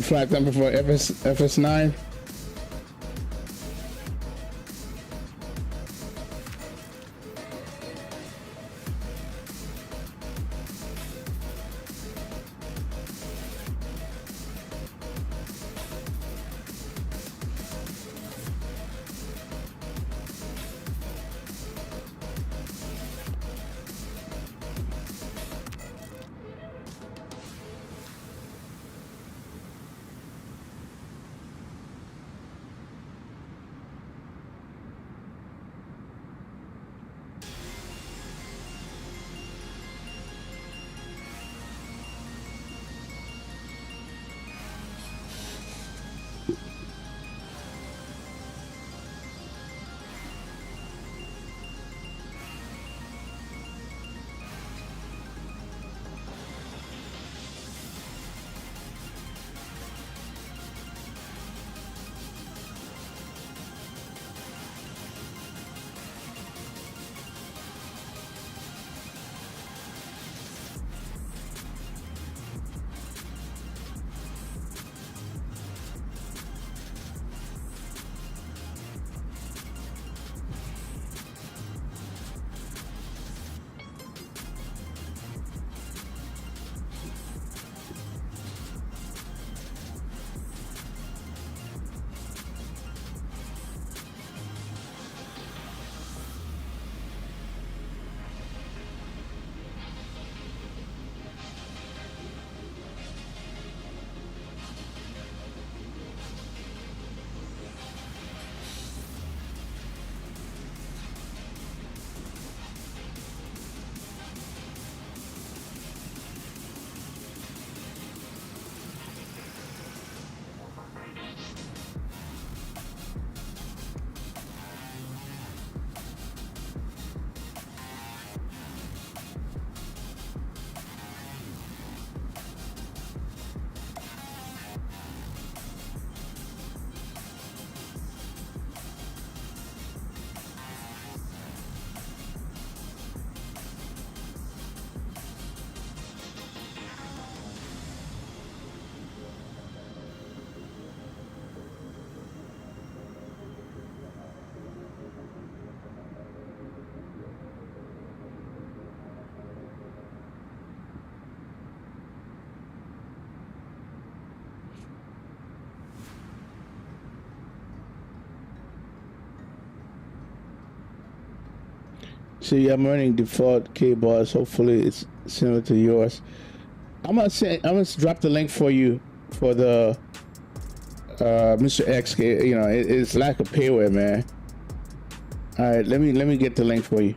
flight number for FS9. See, I'm running default KBOS. Hopefully, it's similar to yours. I'm gonna drop the link for you for the Mr. X. You know, it's like a payware, man. All right, let me get the link for you.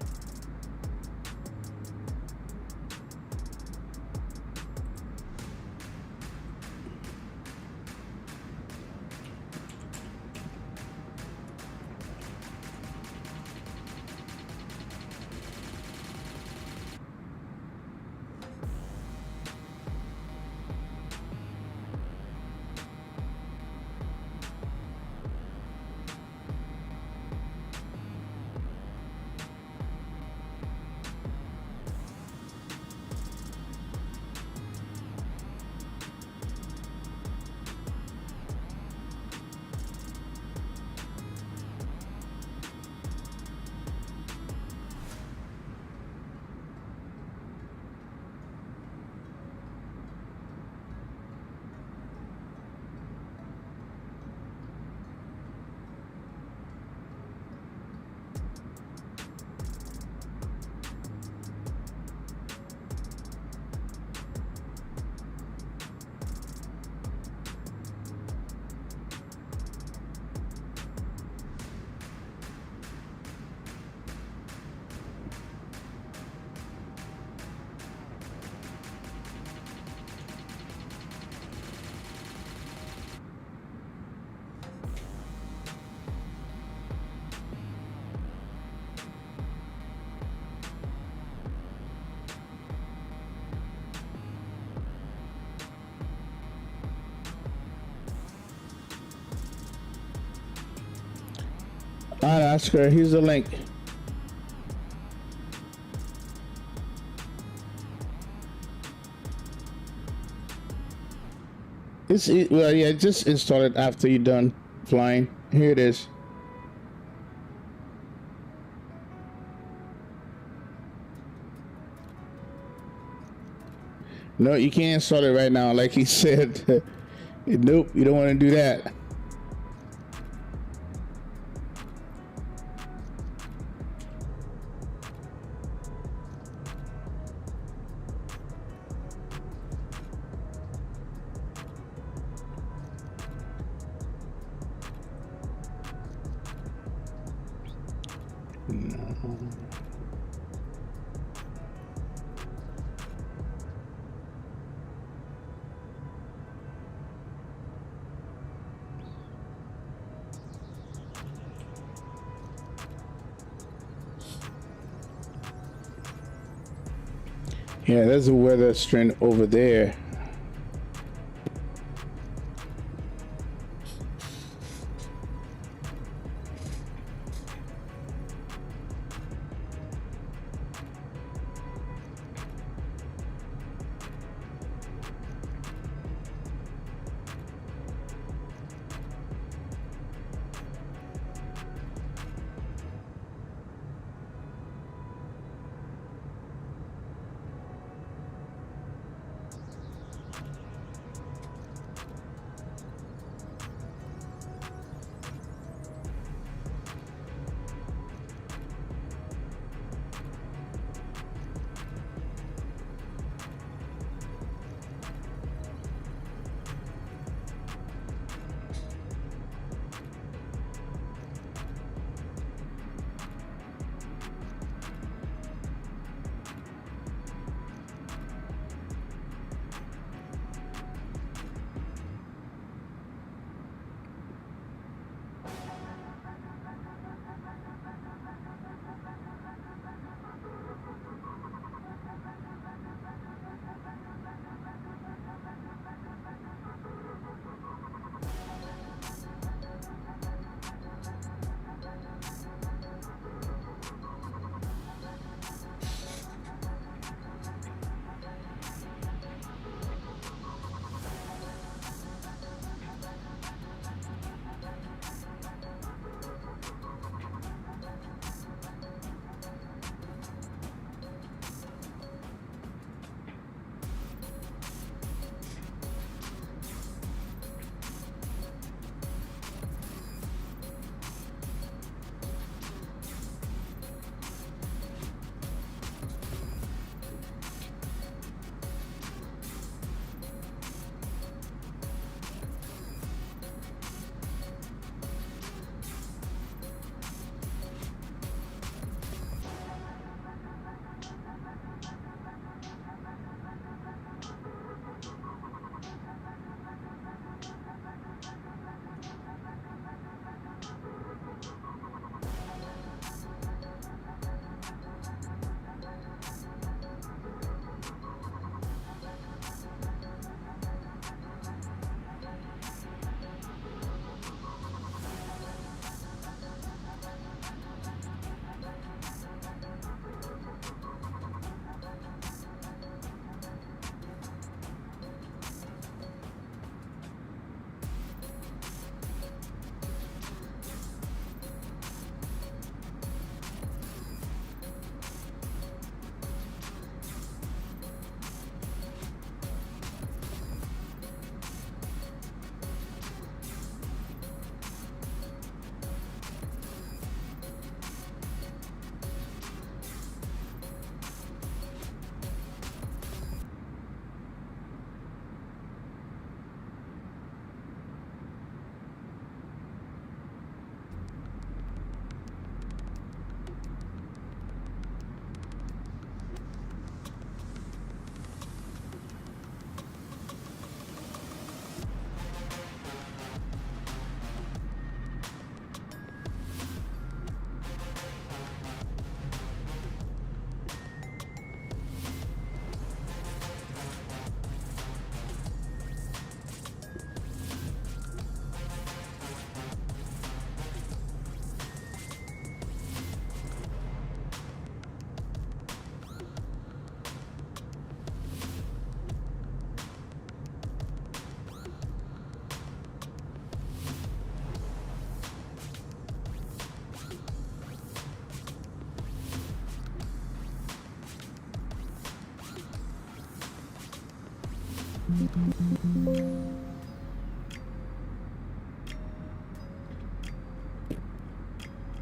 All right, Oscar, here's the link. Well, yeah, just install it after you're done flying. Here it is. No, you can't install it right now, like he said. Nope, you don't want to do that. Yeah, there's a weather strand over there.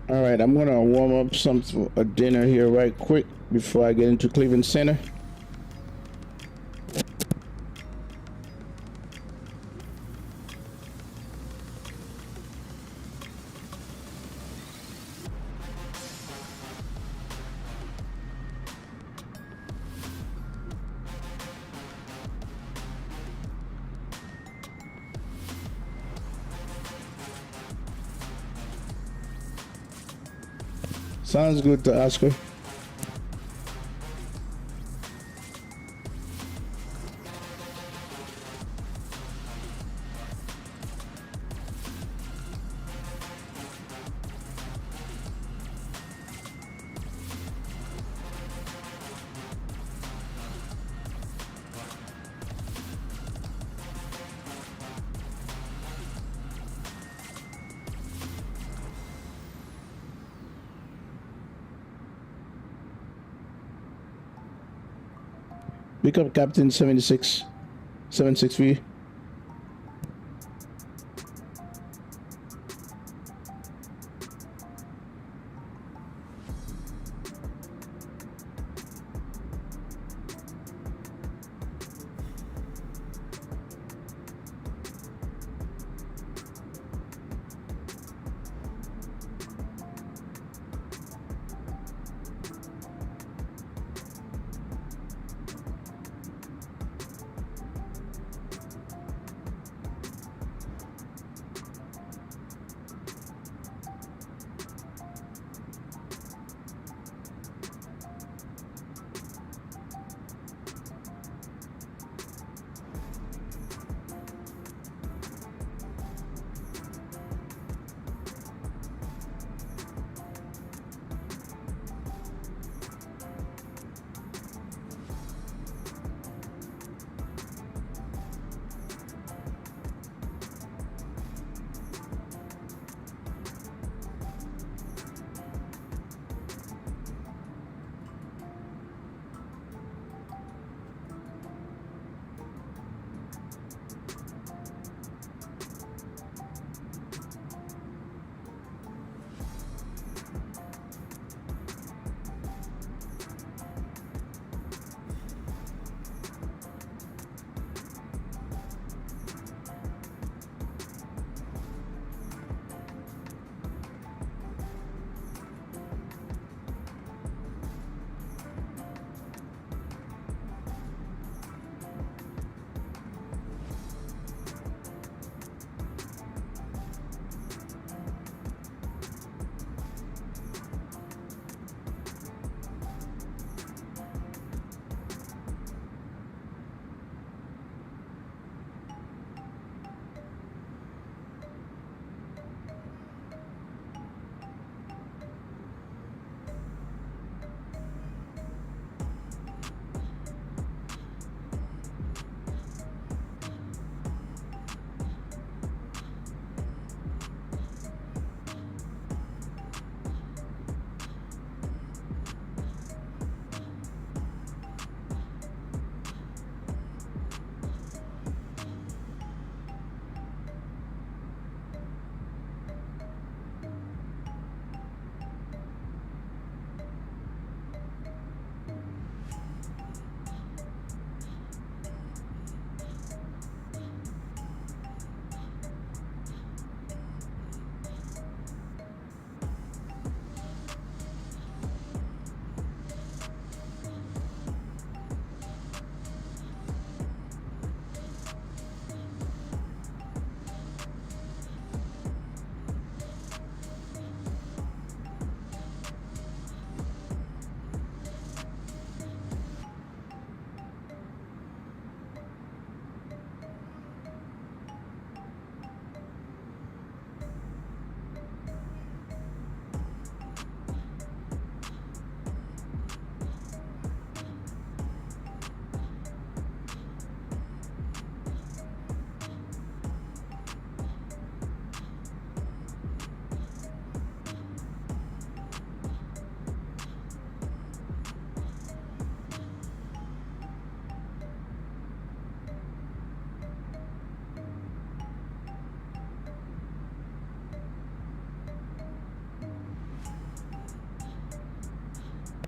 All right, I'm gonna warm up a dinner here right quick before I get into Cleveland Center. Sounds good to Oscar. Pick up Captain 763.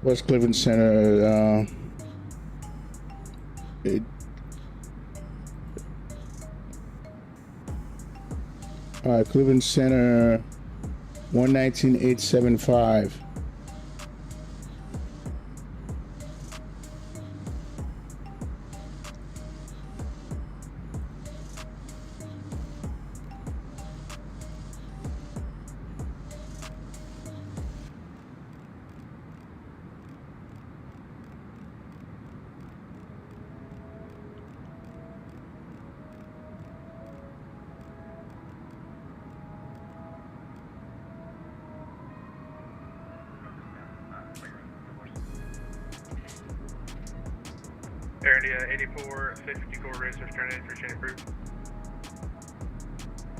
West Cleveland Center. Cleveland Center, 119,875. Area 84, 54 racers turning in for chain approved.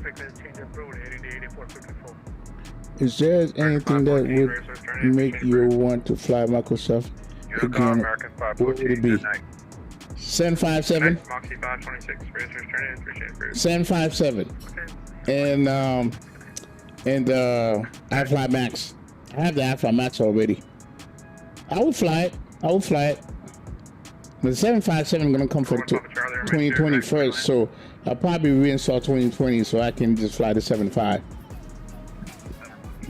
Frequency change approved, 80 84 54. Is there anything that would make you want to fly Microsoft again? What would it be? 757. Moxie 526 racers turning in for chain approved. 757. And iFly Max. I have the iFly Max already. I would fly it. The 757 is going to come for 2020 first, so I'll probably reinstall 2020 so I can just fly the 75.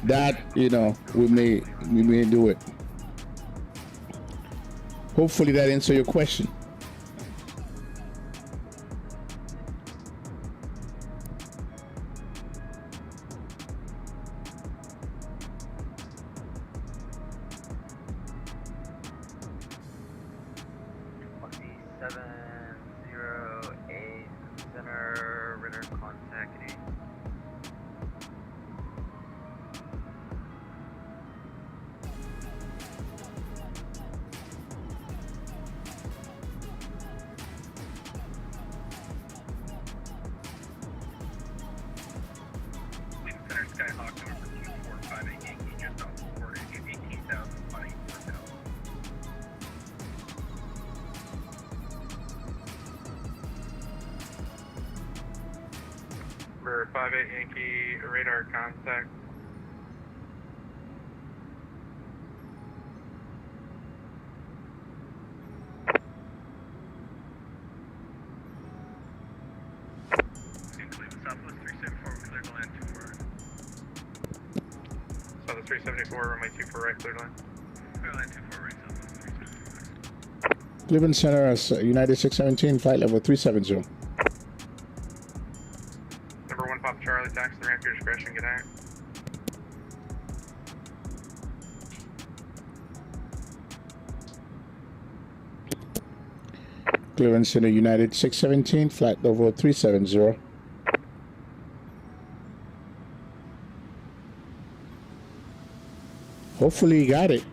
That, we may do it. Hopefully that answers your question. Number 58 Yankee, radar contact. Southwest 374, clear to land 24. Southwest 374, runway 24 right, clear to land. Clear to land 24 right, Southwest 374. Cleveland Center, United 617, flight level 370. Number 1 Papa Charlie, taxi the ramp, your discretion, good night. Cleveland Center, United 617, flight level 370. Hopefully you got it,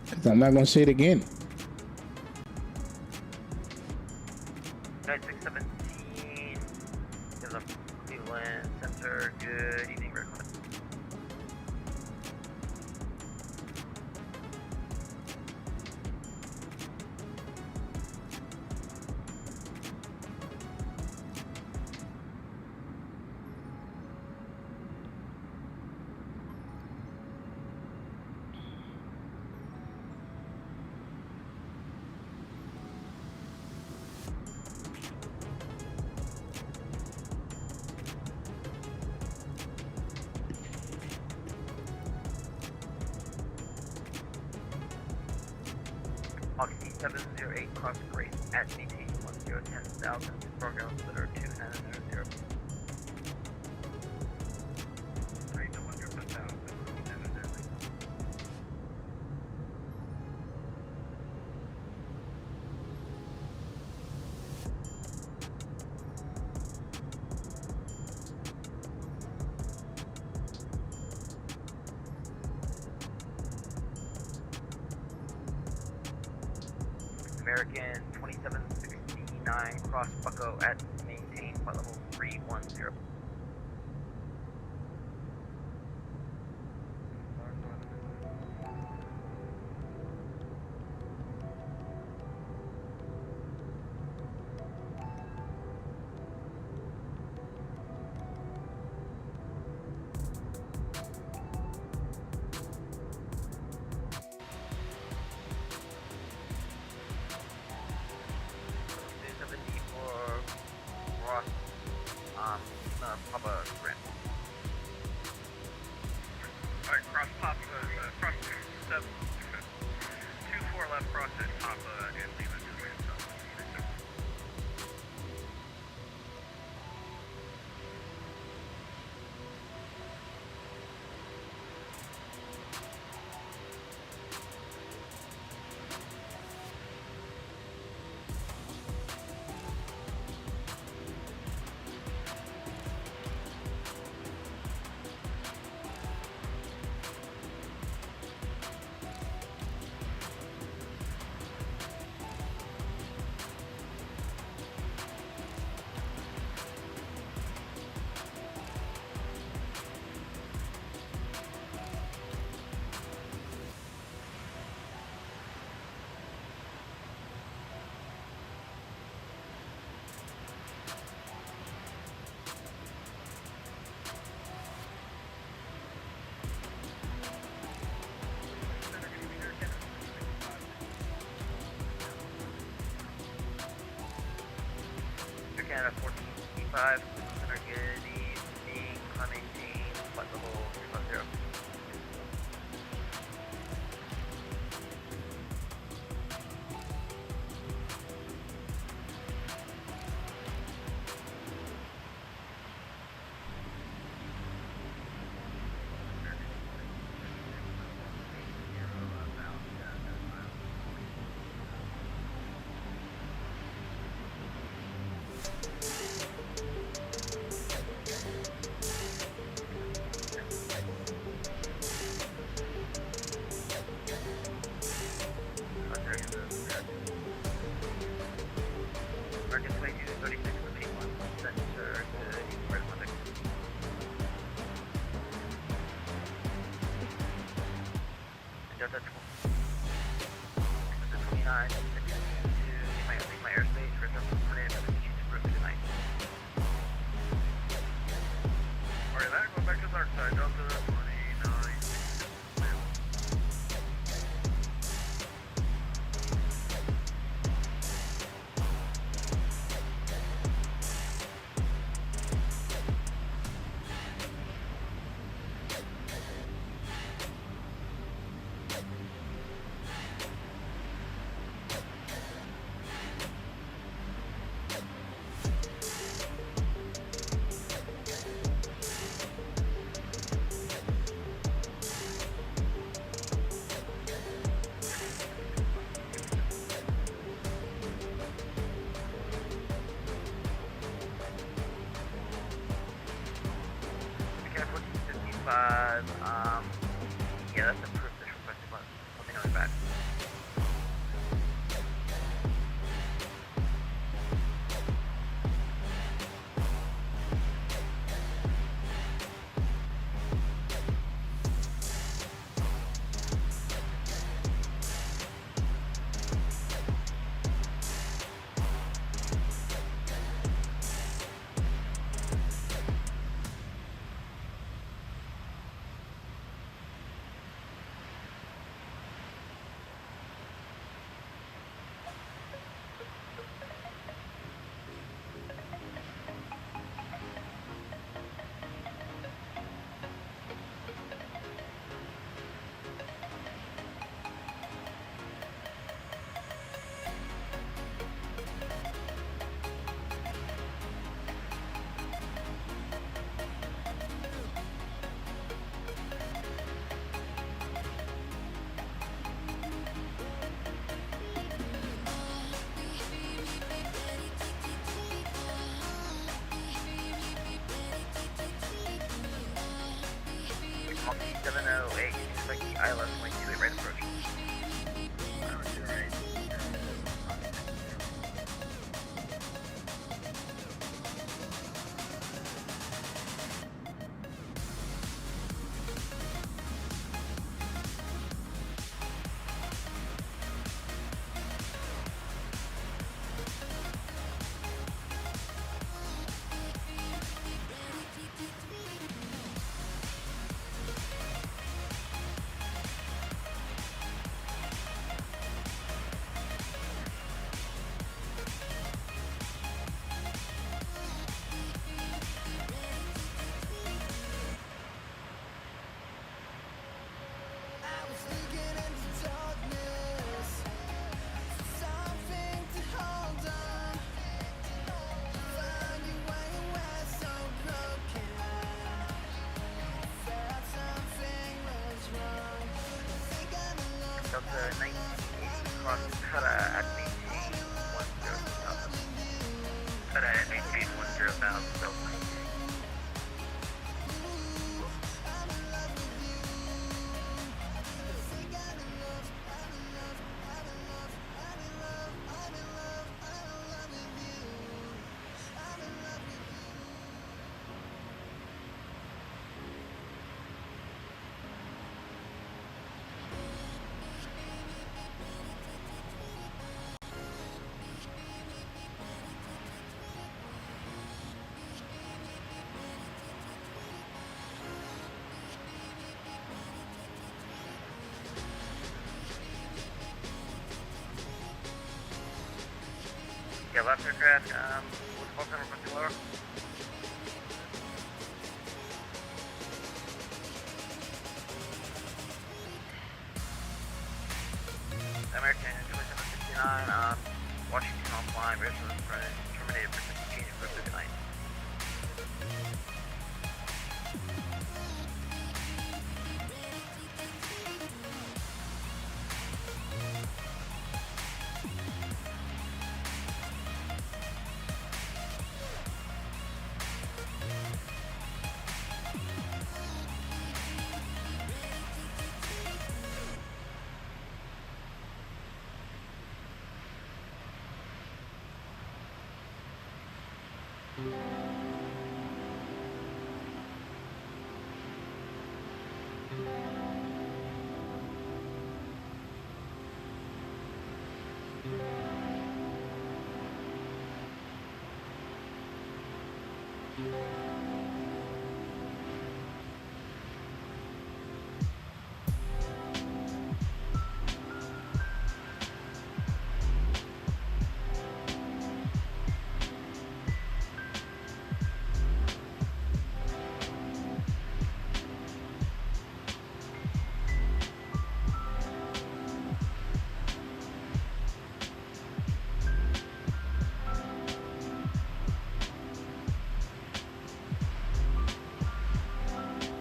because I'm not going to say it again. United 617, in the Cleveland Center, good evening, recommend. Oxy 708 cross grade at maintain 1010,000, program splitter 2900. Rate to 100,000, American 2769 cross Bucko at maintain flight level 310. Papa Grant. Alright, cross Papa, cross 7, 2-4 left, cross at Papa and Lima 2 minutes up. Canada 1455, center good evening, maintain, flight level 350. American 2236 to P1, center good east for Atlantic. Delta 29, to leave my airspace for some permanent application to group tonight. Alright, that go back to dark side, Delta 29. Yeah, that's approved. This requested one. Let me know when back. Monkey 708, expect the ILS 128 right approach. 1980 cross Cuda at maintain 10,000. Cuda at maintain 10,000, so yeah, left aircraft, what's the center for lower? American 2769, Washington offline, register terminated frequency change for the night.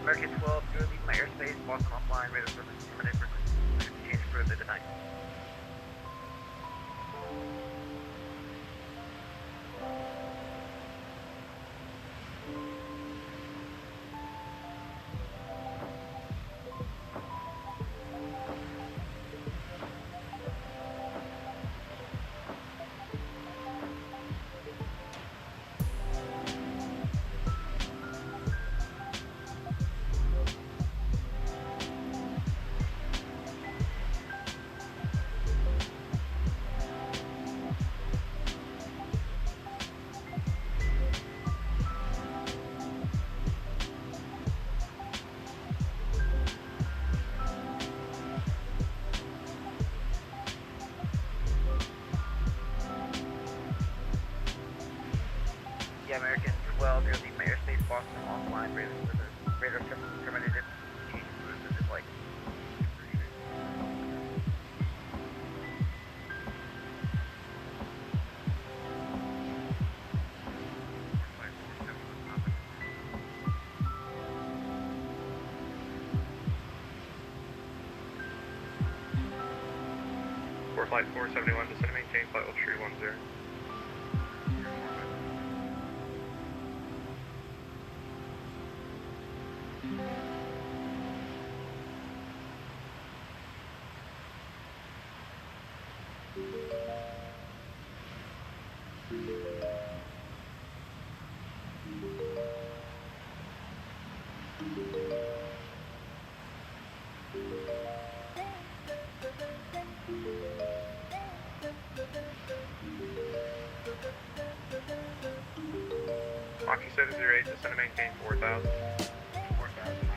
American 12, you're leaving my airspace, Boston offline, radar service terminated frequency change for the night. Yeah, American 12, you're leaving my airspace, Boston offline, radar service terminated, change for the flight. For flight 471, descend and maintain flight level 310. Mach 708, descend and maintain 4,000. 4,000.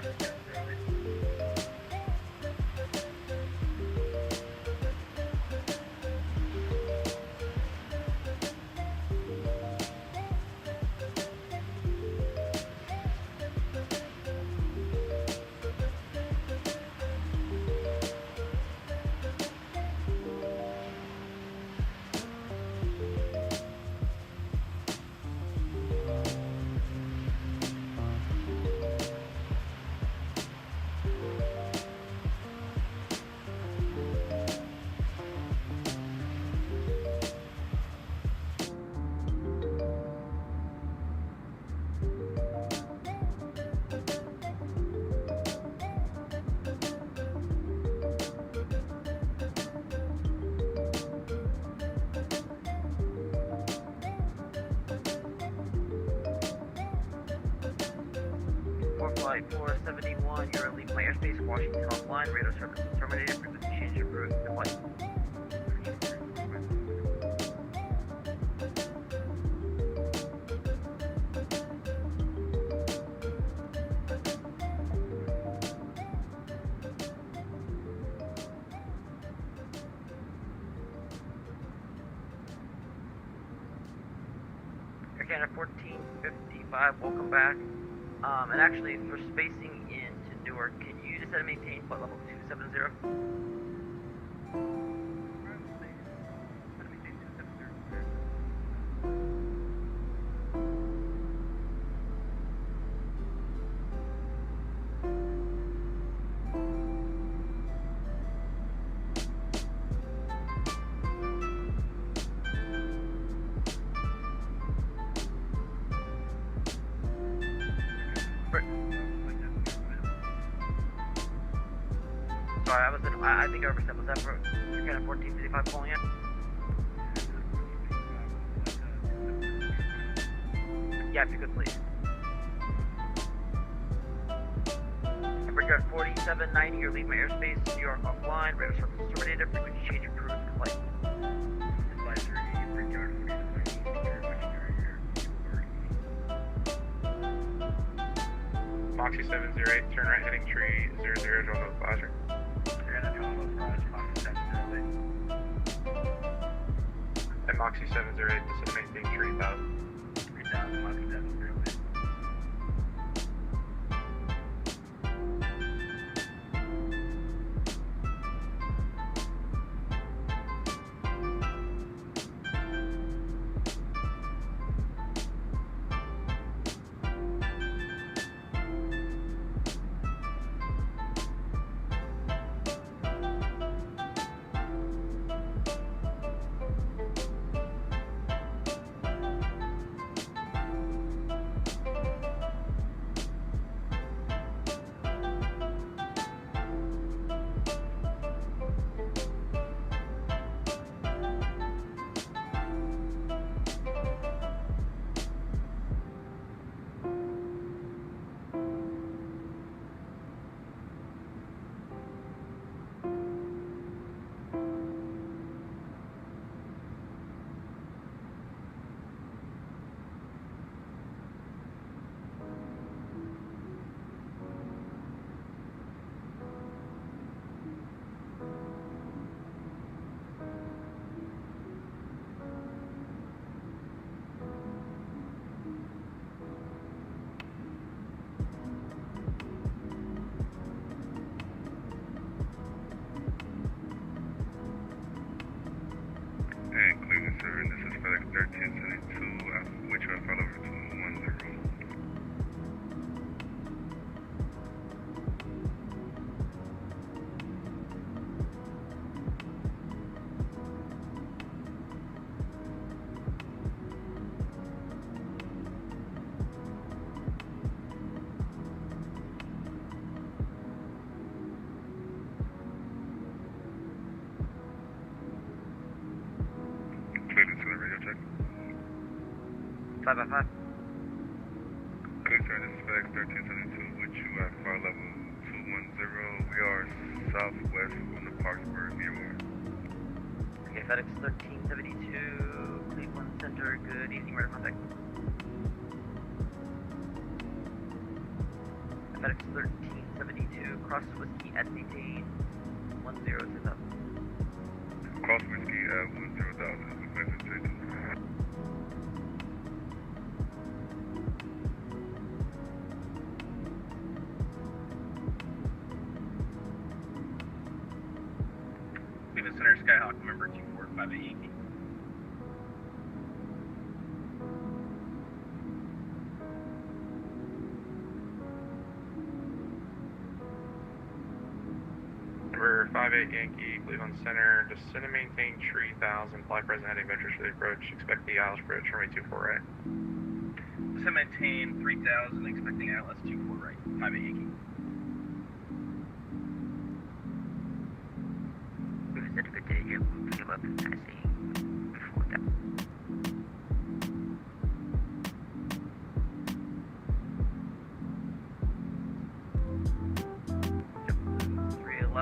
Flight 471, you're leaving my airspace, Washington offline, radar service terminated, frequency change approved, flight. Air Canada 1455, welcome back. And actually, for spacing into Newark, can you just maintain flight level 270? Sorry, I think I overstepped. Was that for Air Canada 1455 pulling in? Yeah, if you could, please. Brigade 4790, you're leaving my airspace, New York offline, radar service terminated, frequency change approved, flight. Advisory, Brigade 4790, Moxie 708, turn right heading tree 00, Toronto advisory. And Moxie 708, this is maintain 3000. 3000, Moxie 708. This is FedEx 1372, which I follow over to 10. Clearance to the radio check. 555. Good, sir. This is FedEx 1372, with you at flight level 210. We are southwest from the Parksburg, New York. Okay, FedEx 1372, Cleveland Center, good evening, radar contact. FedEx 1372, cross whiskey at maintain 102000. Cross whiskey at 10,000. Cleveland Center, Skyhawk, member 2458 Yankee. Number 58 Yankee, Cleveland Center, descend and maintain 3000, fly present heading vectors for the approach, expect the ILS approach, runway 24 right. Descend maintain 3000, expecting ILS 24 right, 58 Yankee. Cleveland Center, good day, you're moving up in Tennessee. Before that.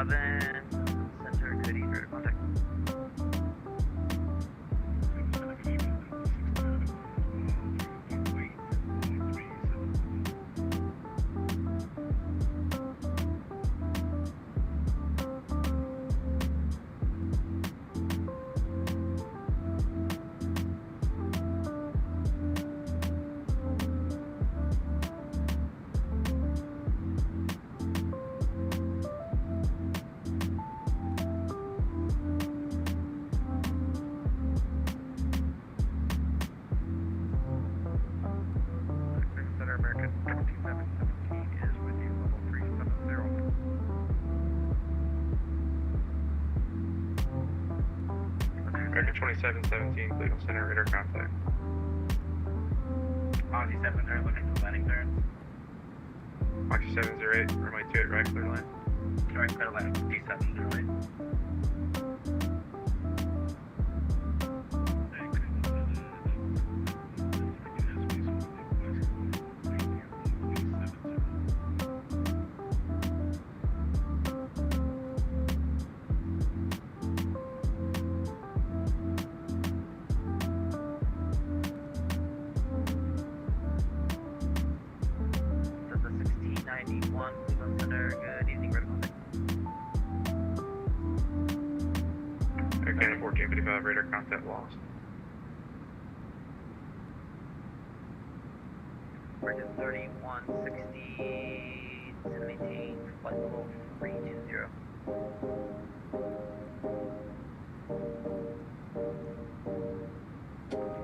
11, center, good evening, radar contact. Center American 13717 is with you, level 370. American 2717, Cleveland Center, radar contact. Oxy 700, looking for landing clearance. Oxy 708, runway 28 right, clear line. Right, clear line, D708. Delta 1691, Cleveland Center, good evening, radar contact. American 1455, radar contact lost. American 3160, to maintain flight level 320.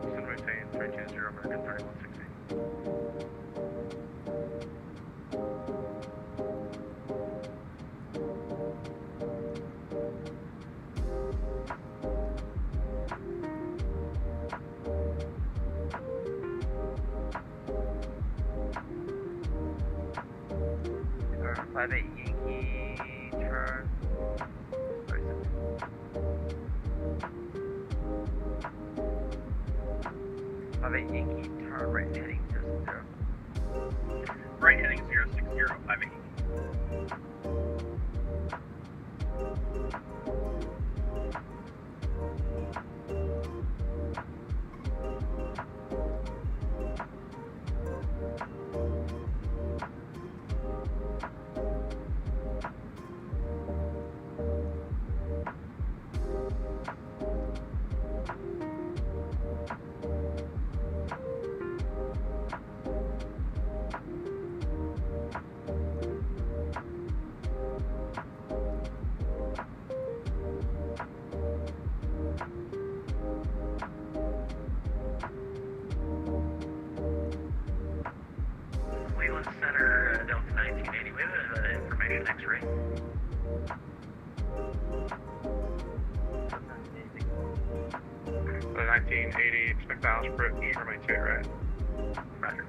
Center maintain 320, American 3160. Or 58 Yankee, turn. Sorry, 58 Yankee, turn right heading 060. Right heading 060, 58. Cleveland Center, Delta 1980, we have information X-ray. The 1980, expect dials approach, runway 28 right. Roger.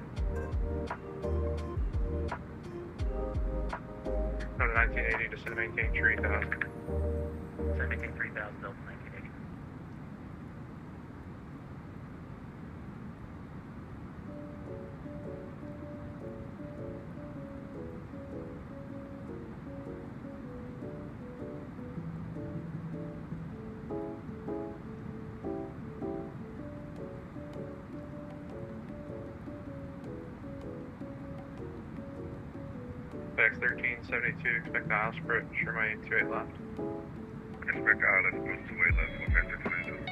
No, the 1980, descend and maintain 3000. Center maintain 3000, Delta 1980. FX 1372, expect dials approach, runway 28 left. Expect ILS boost to way left, 15690.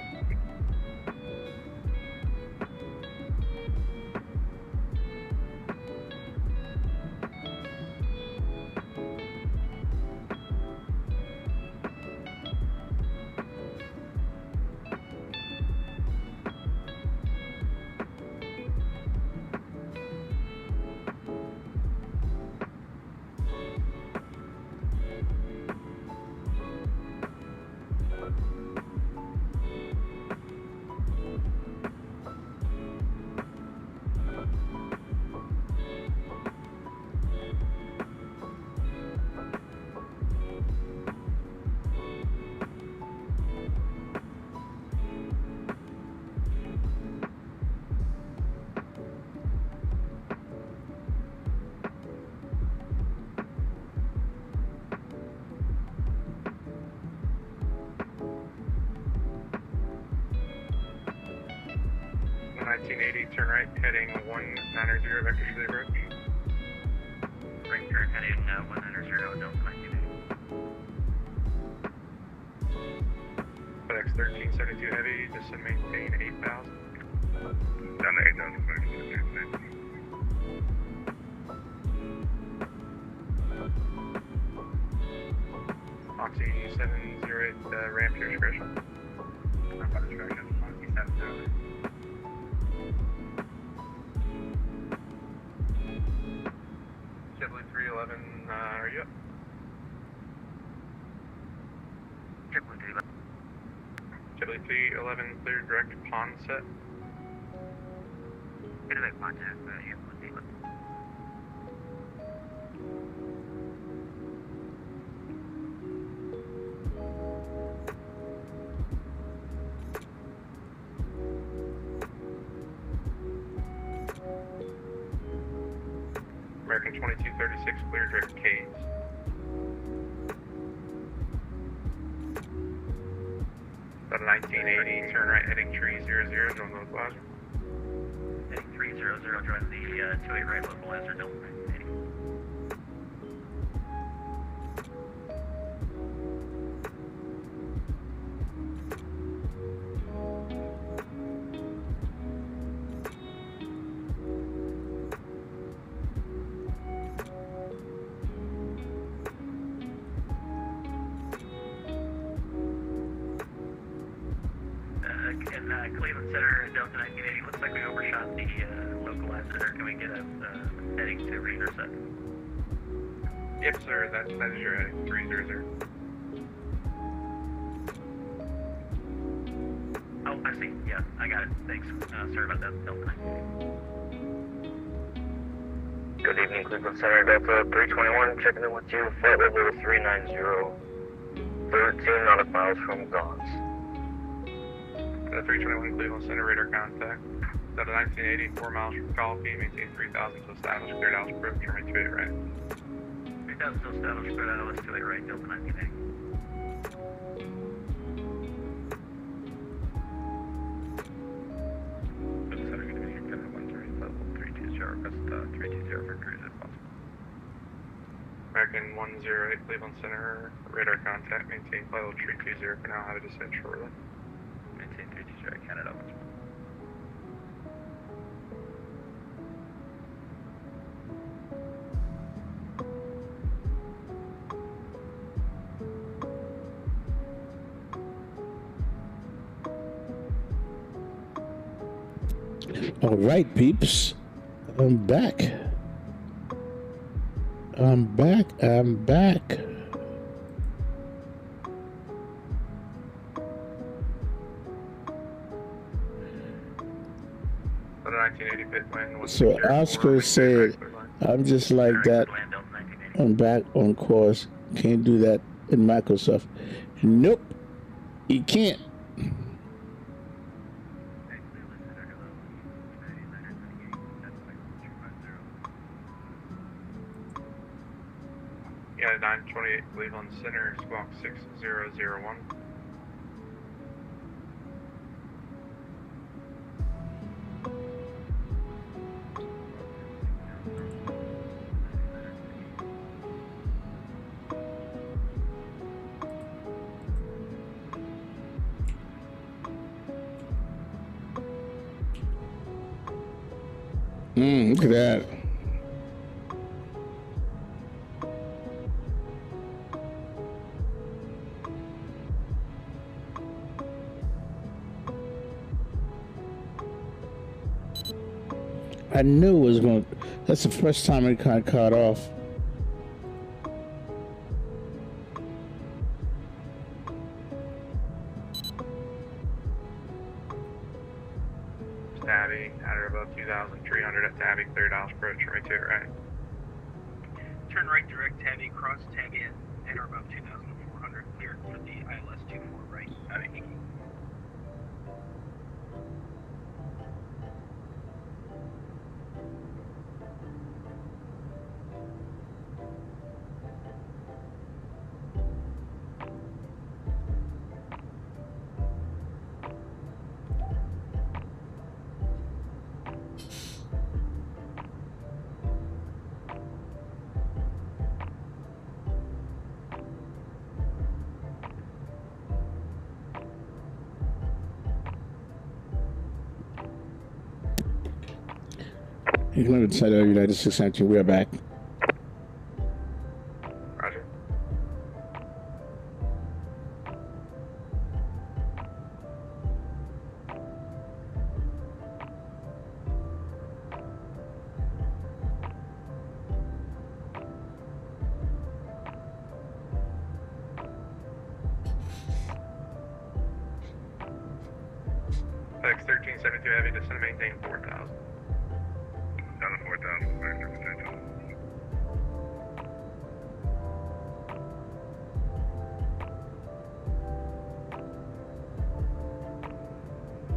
1980, turn right, heading 190 vectors to the approach. Right turn heading 190 Delta 1980. FedEx 1372 heavy, just to maintain 8,000. Down to 8,000. Oxy 708, ramp to your discretion. Ramp on discretion. Oxy 708. JetBlue 311, are you up? JetBlue 311. JetBlue 311, clear direct pond set. Direct contact, JetBlue 311. American 2236, clear direct K's. About a 1980, turn right heading 300, no localizer. Heading 300, driving the 28 right localizer, Delta 1980. Cleveland Center, Delta 1980, looks like we overshot the localizer. Can we get a heading to reintercept? Yep, sir, that is your heading, 300. Oh, I see. Yeah, I got it. Thanks. Sorry about that, Delta 1980. Good evening, Cleveland Center, Delta 321, checking in with you, flight level 390, 13 nautical miles from Gauze. 321 Cleveland Center, radar contact. Delta 1980, 4 miles from Colopy, maintain 3,000 to establish, cleared out approach, turn right 28 right. 3,000 to establish, cleared out LS 28 right, Delta 1980. Center, good evening, Canada 130, level 320, request 320 for cruise if possible. American 108, Cleveland Center, radar contact, maintain flight level 320 for now, have a descent shortly. Maintain 320 Canada 120. All right, peeps. I'm back. I'm back. So Oscar said, I'm just like that. I'm back on course. Can't do that in Microsoft. Nope. You can't. Yeah, 928 Cleveland Center, squawk 6001. Look at that. I knew it was going to, that's the first time it got caught off. Tabby, at or above 2,300 at Tabby, cleared out approach, right to it, right. Turn right direct Tabby, cross Tabby at or above 2,400, cleared for the ILS 24 right, Tabby. Ignore the side of United 619. We are back. Roger. X1372 Heavy, descend to maintain 4,000. Down to 4,000, vector potential.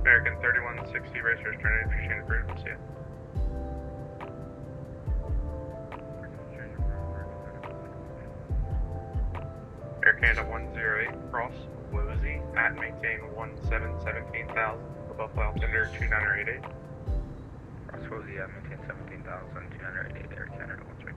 American 3160 racers trying to appreciate approved. See ya. Air Canada 108 cross Woozy at maintain 17,000 above altimeter 2988. Cross Woozy at maintain 17,288 Air Canada 138.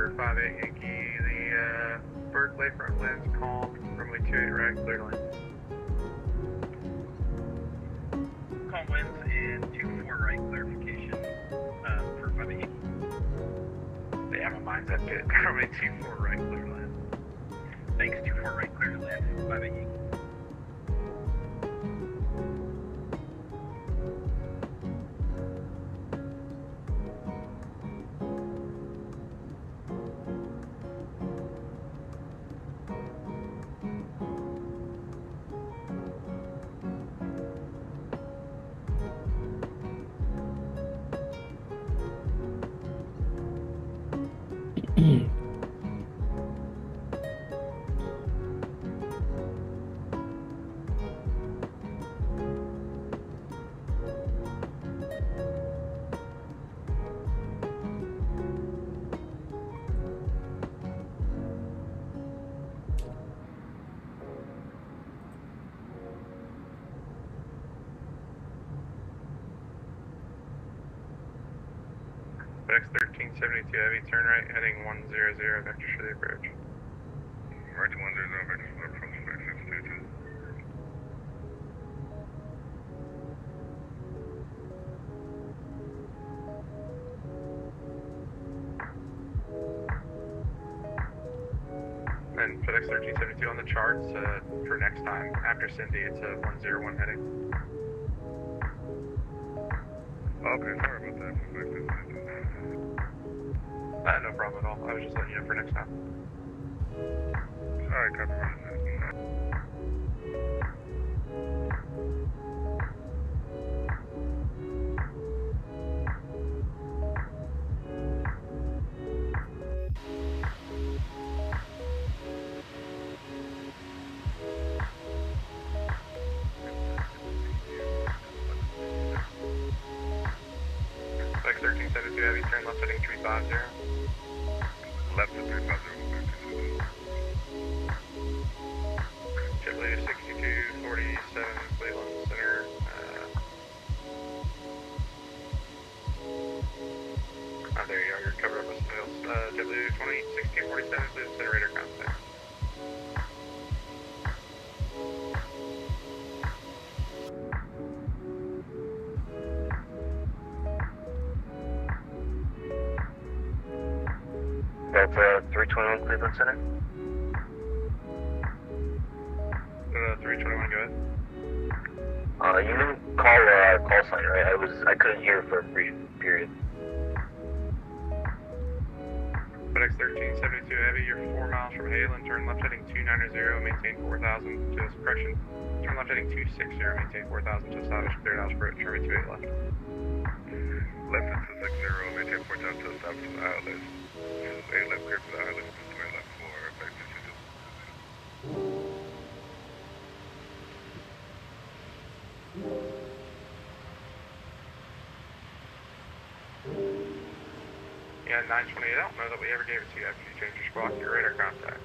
Number 58 Yankee, the Berkeley front land's calm, runway 28 right, clear line. Calm winds and 24 right clarification for 58 Yankee. Yeah, my mind's up it. Runway 24 right, clear line. Thanks, 24 right clear to land, 58 Yankee. X1372 Heavy, turn right, heading 100, vector for the approach. Right to 100, vector for the approach, flight 622. And FedEx 1372 on the charts for next time. After Cindy, it's a 101 heading. Okay, sorry about that. No problem at all. I was just letting you know for next time. Alright, copy. FedEx 1372 Heavy, turn left heading 350. Left to 350. JetBlue 6247 Cleveland Center. There you go, you're covered up with something else. JetBlue 1647 Cleveland Center radar contact. Delta 321 Cleveland Center. 321, go ahead. You didn't call our call sign, right? I couldn't hear for a brief period. FedEx 1372 Heavy, you're 4 miles from Halen, turn left heading 290, maintain 4,000 to correction. Turn left heading 260, maintain 4,000 to establish cleared house approach, runway 28 left. Left at 260, maintain 4,000 to establish the ILS. 8 left, clear for the ILS, 2 left for effect 222. Yeah, 928, I don't know that we ever gave it to you after you changed your squawk, your radar contact.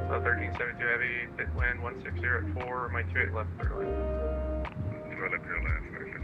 So 1372 Heavy, pit land 160 at 4, my 28 left, third line. 2 left, clear left, very good.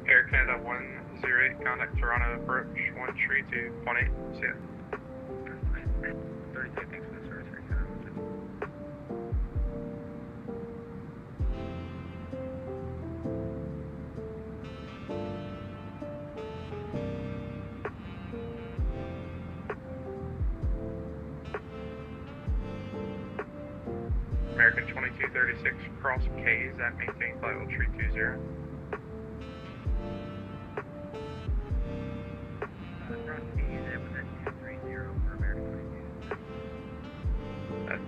Air Canada 108, contact Toronto approach 132.8, see ya. 32, thanks for the service, Air Canada. American 2236, cross K's at maintain flight level 320. Cross Keys, it was at 230 for American 22.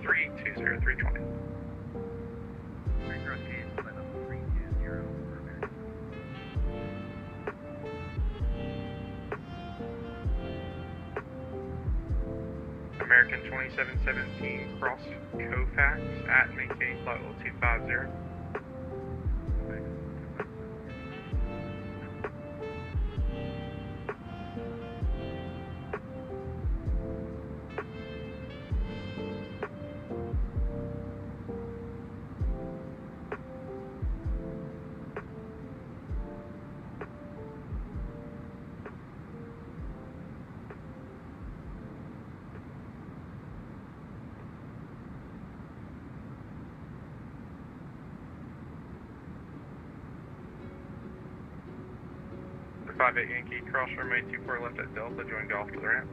320, 320. Cross Keys, flight level 320 for American 22. American 2717, cross Kofax at maintain flight level 250. The 58 Yankee, cross runway 24 left at Delta, join Golf to the ramp.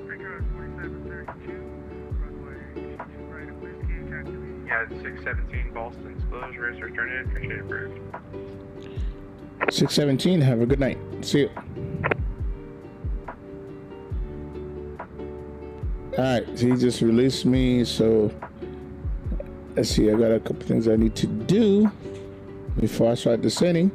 Recon 4732, runway 22 right at Whiskey, calculating. Yeah, 617 Boston's closed, racer turn in, appreciate it, approved. 617, have a good night. See you. Alright, so he just released me, so let's see, I got a couple things I need to do before I start descending.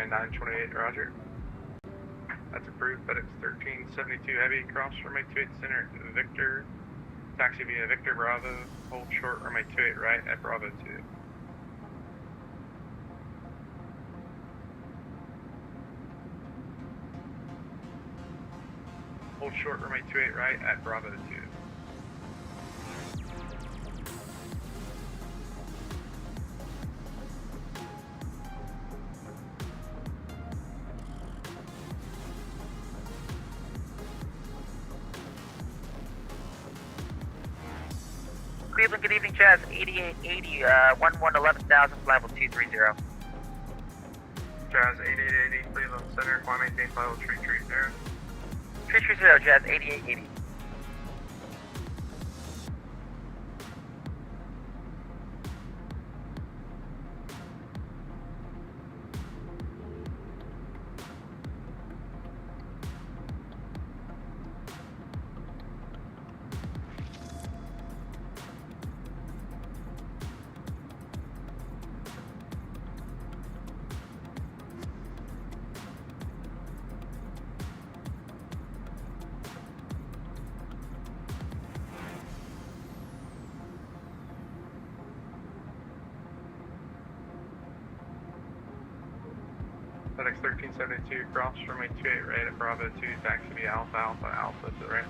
runway 928, roger. That's approved. FedEx 1372 Heavy, cross runway 28 center, Victor. Taxi via Victor Bravo, hold short runway 28 right at Bravo 2. Hold short runway 28 right at Bravo 2. Cleveland, good evening, Jazz 8880, 1111,000, flight level 230. Jazz 8880, Cleveland Center, climb maintain flight level 330. 330, Jazz 8880. FedEx 1372, cross runway 28 right at Bravo 2, taxi via Alpha Alpha Alpha to the right.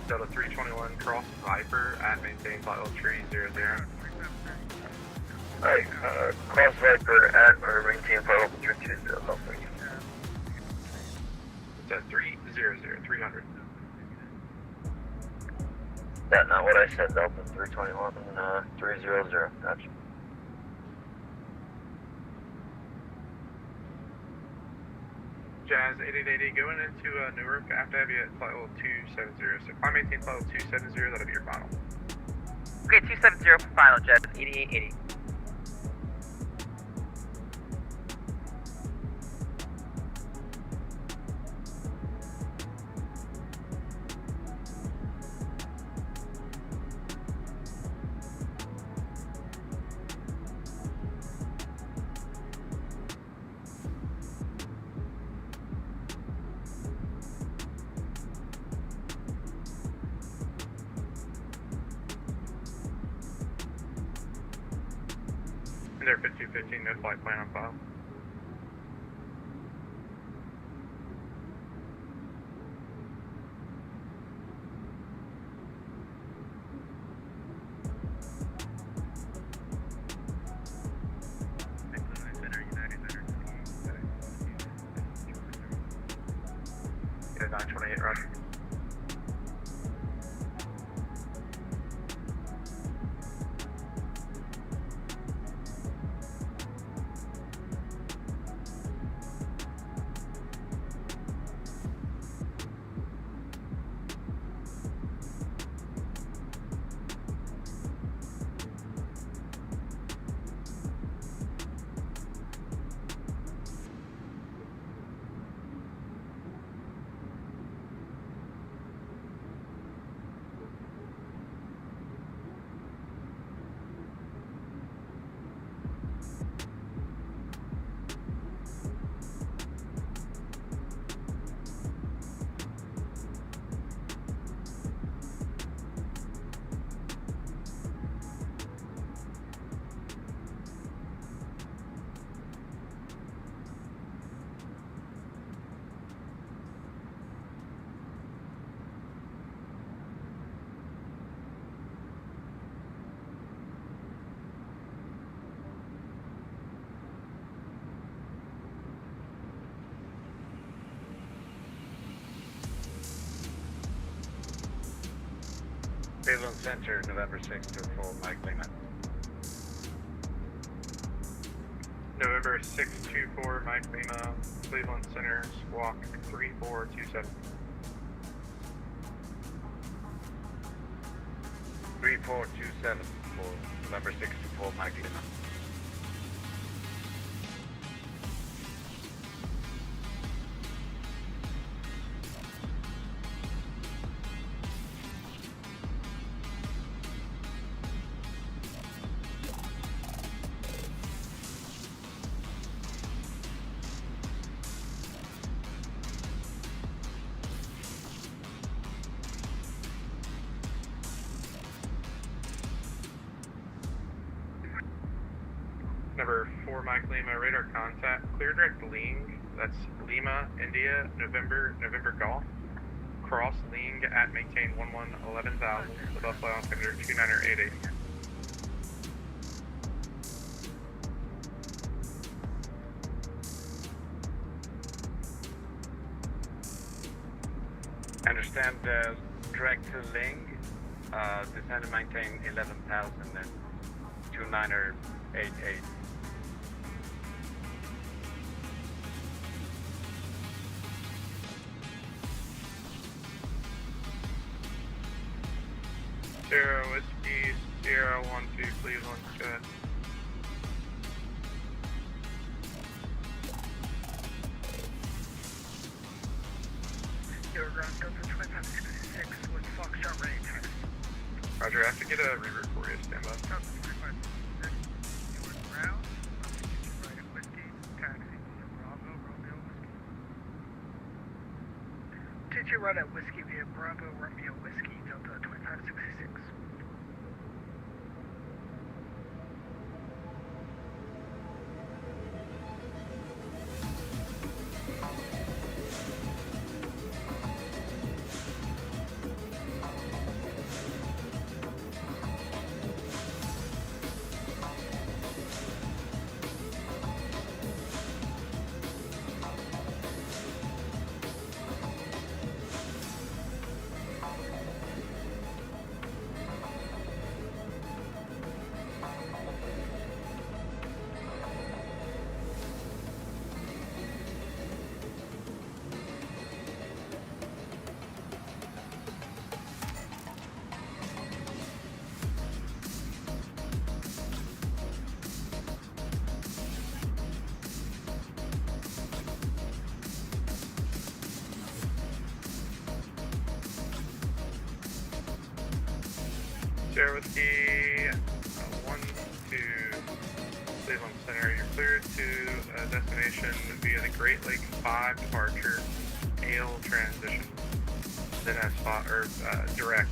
Delta 321, cross Viper at maintain flight level 300. Alright, cross Viper at or maintain flight level 320. It's at 300, 300. That's not what I said, Delta 321, 300, gotcha. Jazz 8880 going into Newark after have you at flight level 270. So climb maintain flight level 270, that'll be your final. Okay, 270 for final, Jazz 8880. There 5215, no flight plan on file. Yeah, 928, roger. Cleveland Center, November 6th to full Mike Lima. November 624, Mike Lima, Cleveland Center, squawk 3427. 3427 for November 6 to 4 Mike Lima. Number 4 Mike Lima, radar contact, clear direct Ling, that's Lima, India, November, November Golf, cross Ling at maintain 11,000, the Buffalo altimeter 2988. Understand direct to Ling, descend and maintain 11,000 and 2988. Sierra Whiskey, Sierra 12, Cleveland, go ahead. Sierra ground Delta 2566 with Foxtrot ready text. Roger, I have to get a reroute for you, stand by. Delta 2566, you are ground, right at Whiskey, taxi, Bravo, Romeo, Whiskey. Teacher right at Whiskey via Bravo, Romeo, Whiskey, Delta 2566. Sierra Whiskey, 1, 2, Cleveland Center. You're cleared to destination via the Great Lake 5 departure, AL transition, then a spot or direct.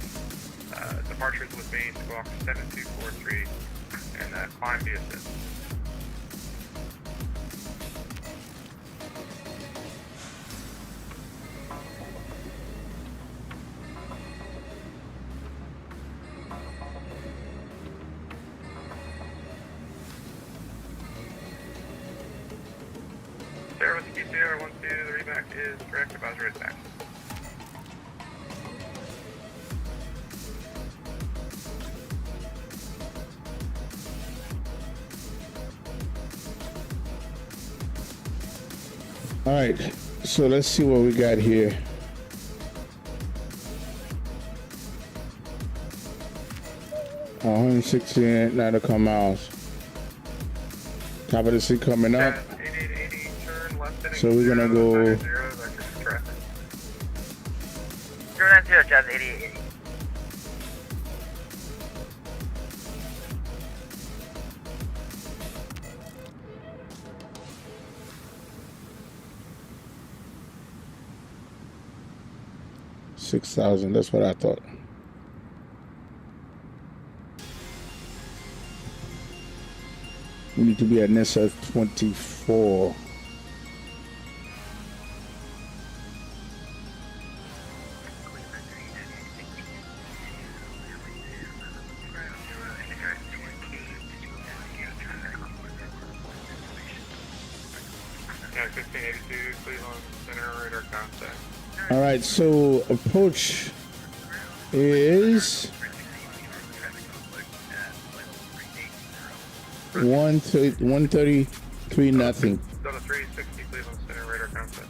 Departures with me, squawk 7243, and climb via assist. Sierra Whiskey, Sierra 12, the reback is direct, advisory is back. All right, so let's see what we got here. $168 nautical miles. Top of the sea coming up. 8880, turn left heading So we're gonna go. 0, vector traffic. 090, Jazz 8880. $6,000. That's what I thought. We need to be at NESA 24. Yeah, 1582, Cleveland Center, radar contact. All right, so approach is 133 nothing. Delta 360, Cleveland Center, radar contact.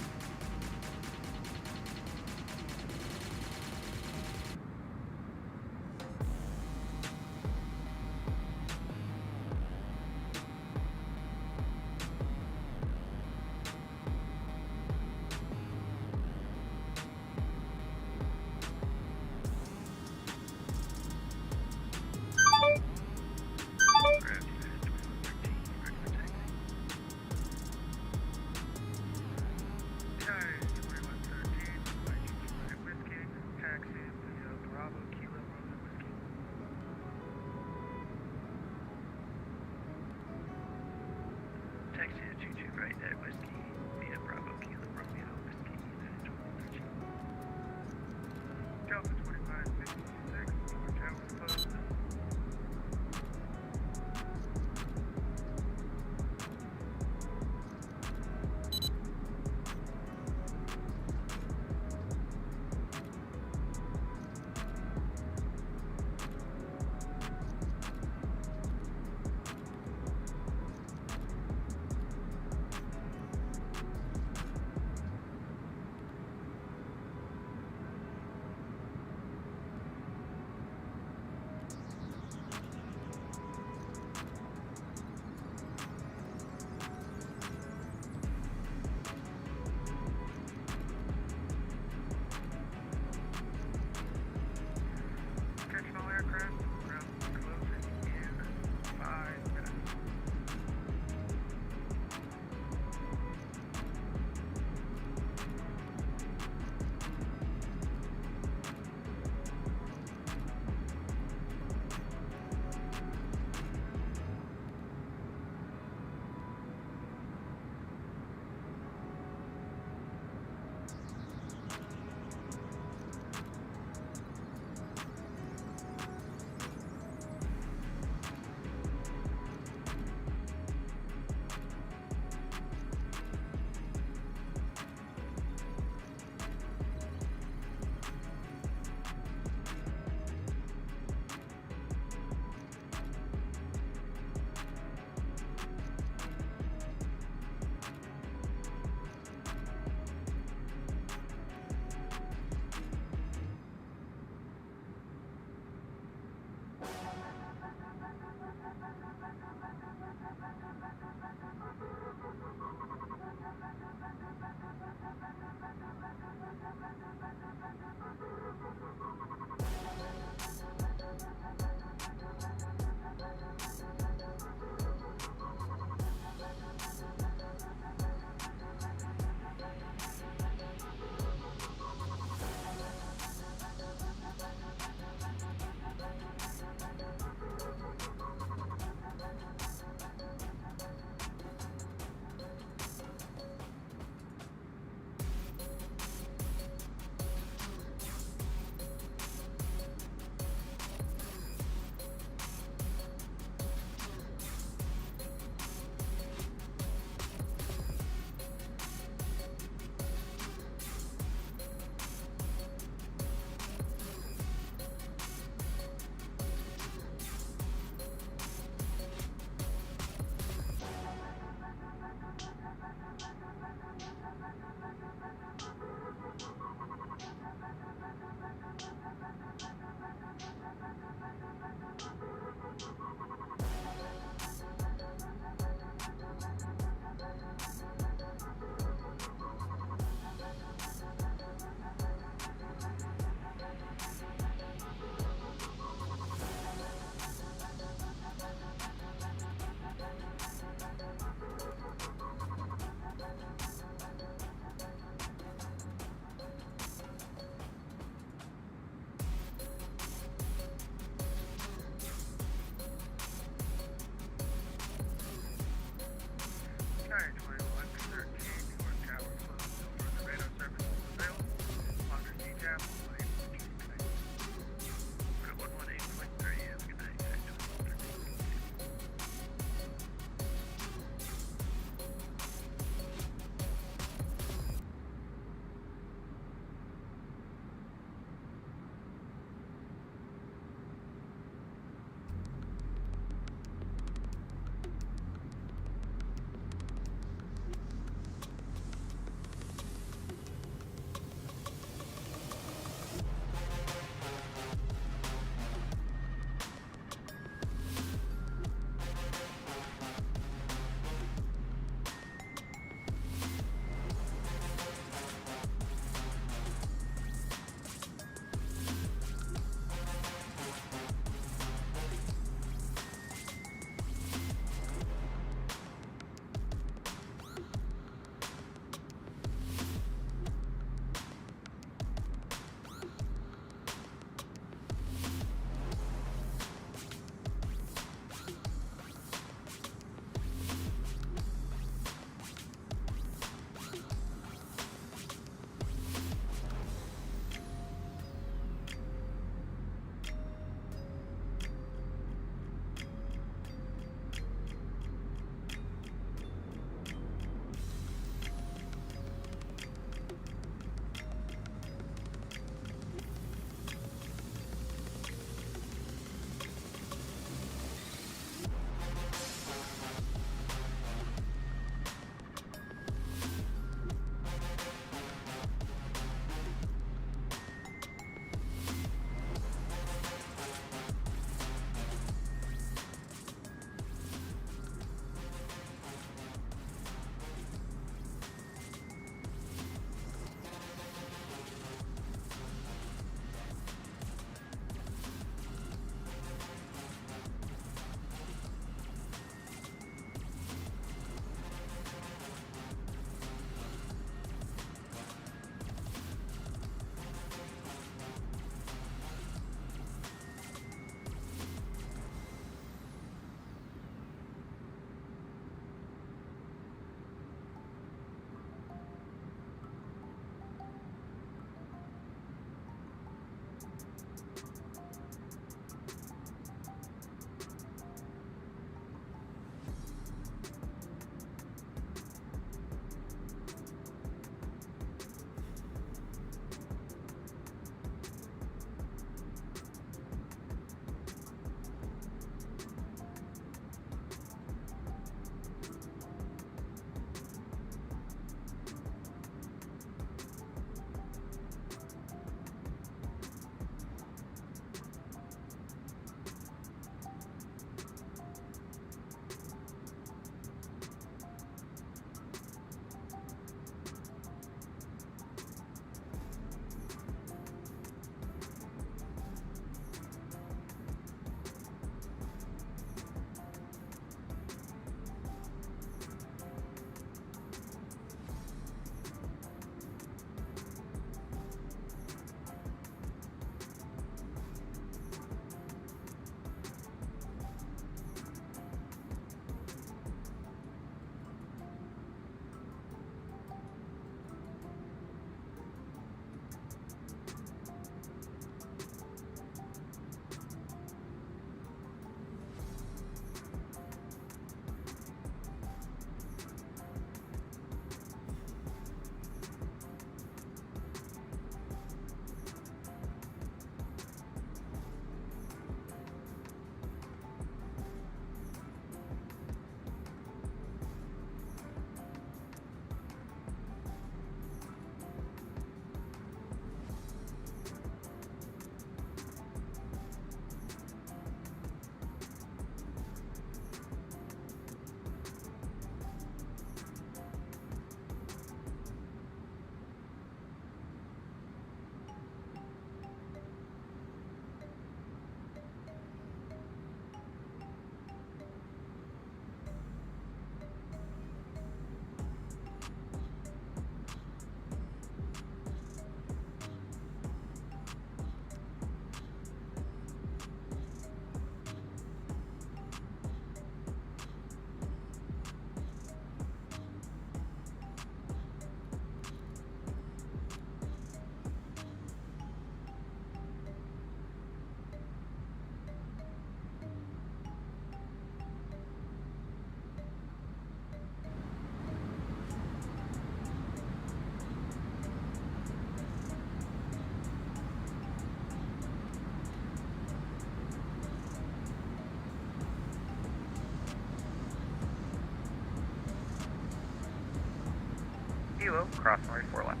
Kilo, cross runway 4 left.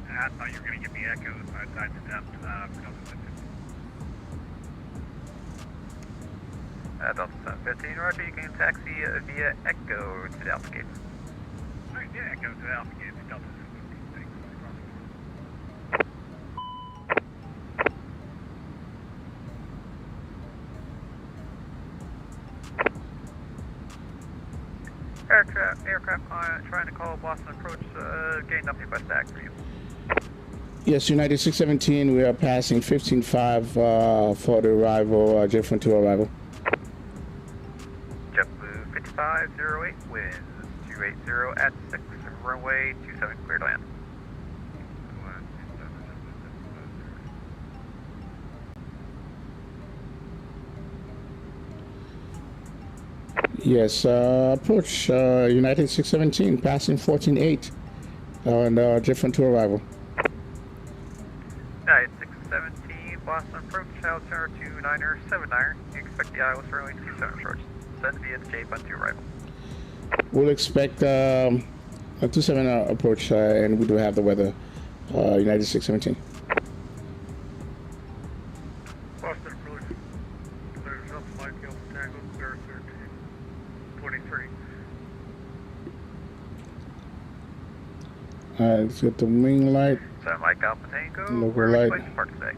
I thought you were going to give me echoes. I did that for Delta 715, roger, you can taxi via Echo to the Alpha Gate. Alright, yeah, Echo to the Alpha Gate, Delta 715, thanks. Aircraft trying to call Boston approach, gain nothing but stack for you. Yes, United 617, we are passing 15.5 for the arrival, J12 arrival. JetBlue 5508, winds 280 at 6, runway 27, clear to land. Yes, approach United 617, passing 14.8 on J12 arrival. United 617, Boston approach, altimeter 2979, you expect the ILS runway 27 approach. Send via the J12 arrival. We'll expect a 27 approach, and we do have the weather, United 617. Boston approach. There's up Mike Alpha Tango, clear 1323. Alright, let's get the wing light. So Mike Alpha Tango, Local where would you light. like to park today?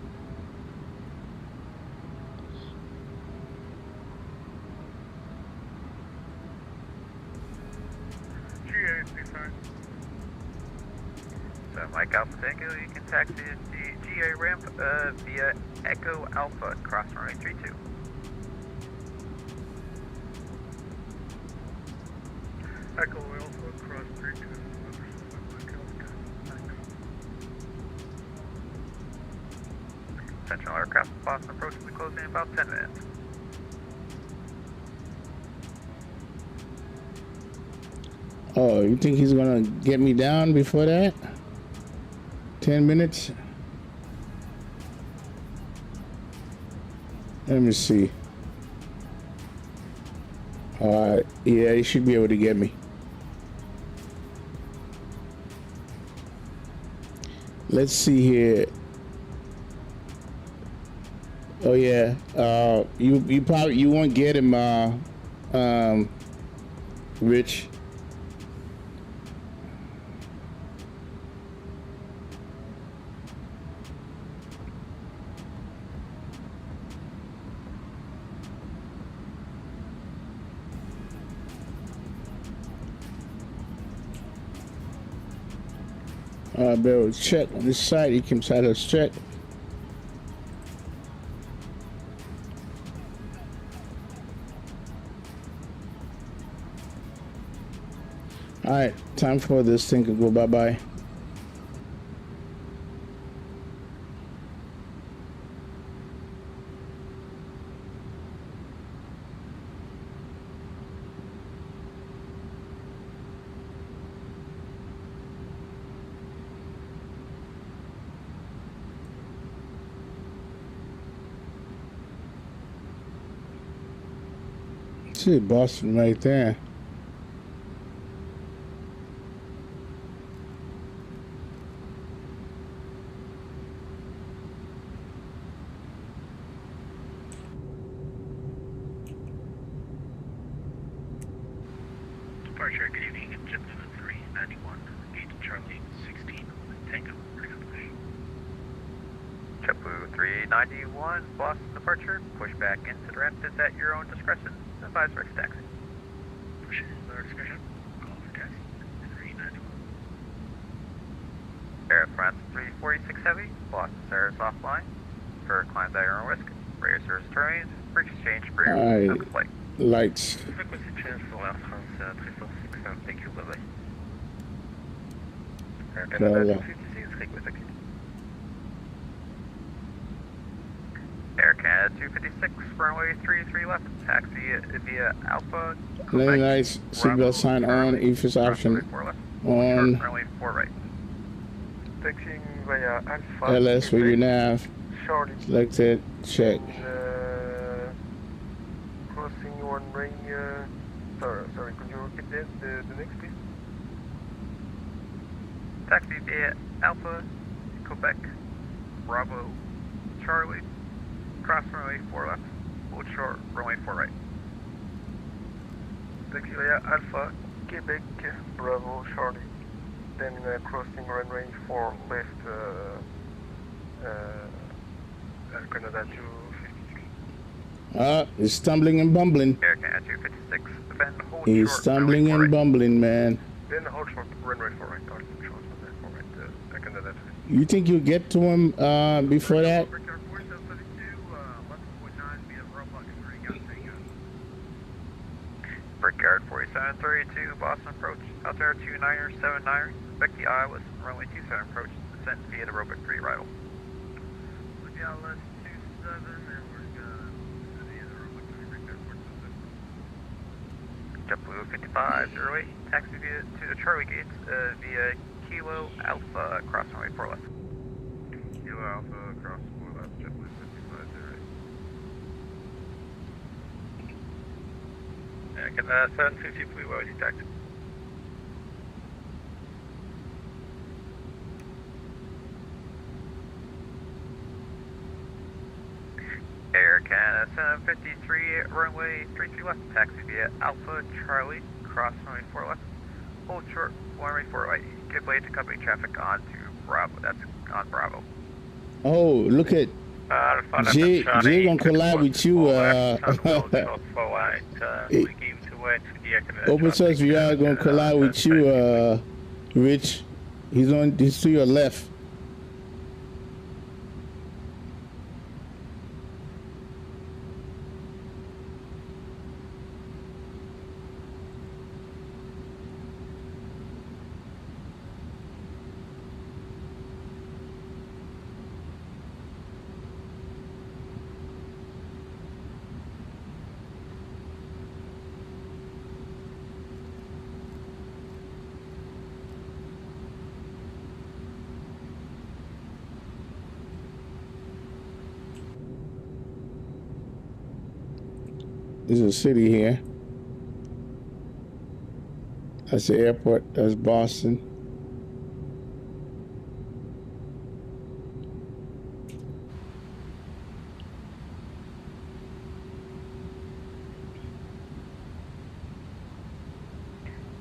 GA, be fine. So Mike Alpha Tango, you can taxi the GA ramp via Echo Alpha, cross runway 32. Echo Alpha, cross 32. Central aircraft Boston approach will be closing in about 10 minutes. Oh, you think he's gonna get me down before that? 10 minutes? Let me see. Alright, yeah, he should be able to get me. Let's see here. Oh yeah, you probably won't get him, Rich. Bill, check on this side. You can try to check. All right, time for this thing to go bye-bye. See Boston right there. Departure, good evening, JetBlue 391, gate Charlie 16, Tango, ready for push. JetBlue 391, Boston departure, push back into the ramp is at your own discretion. Advise for taxi. Push in our discretion, call for taxi, 391. Air France 346 Heavy, Boston Sarah's offline. For climb at your own risk, racers terrain, bridge exchange for your Alright. flight. Lights. Frequency change for Air France 346, thank you, bye-bye. Air Canada 256, request accueilli. Air Canada 256, runway 33 left, taxi via Alpha. Lane lights, seatbelt sign on, EFIS option on. Runway 4 right. Taxiing via Alpha. LS with your nav. Charlie. Selected, check. Crossing one ring. Sorry, could you repeat that? The next, please? Taxi via Alpha, Quebec, Bravo, Charlie, cross runway 4 left, hold short, runway 4 right. Taxi via Alpha, Quebec, Bravo, Charlie. Then crossing runway 4 left, Canada 253. He's stumbling and bumbling. Air Canada 256, then hold He's short, stumbling runway 4 and right. bumbling, man. Then hold short, runway 4 right, or short, runway 4 right, Canada 253. You think you'll get to him before that? Brickyard 4772, left 49 via roadblock 3, got taken. Brickyard 4732, Boston approach, Altimeter 2979, Becky Iowa, runway 27 approach, descent via the roadblock 3 arrival. Look at LS 27, and we're gonna via the roadblock 3, Brickyard 4772. JetBlue 5508, taxi via to the Charlie gates via Kilo Alpha, cross runway 4 left. Kilo Alpha, across 4 left, JetBlue 5508. Can 750 Blue Road detect. Air Canada 753, runway 33 left, taxi via Alpha Charlie, cross runway 4 left, hold short, runway 4 right, give way to company traffic on to Bravo, that's on Bravo. Oh, look at Jay gonna collide with you. Open source VR gonna collide with you, Rich. He's to your left. There's a city here. That's the airport. That's Boston.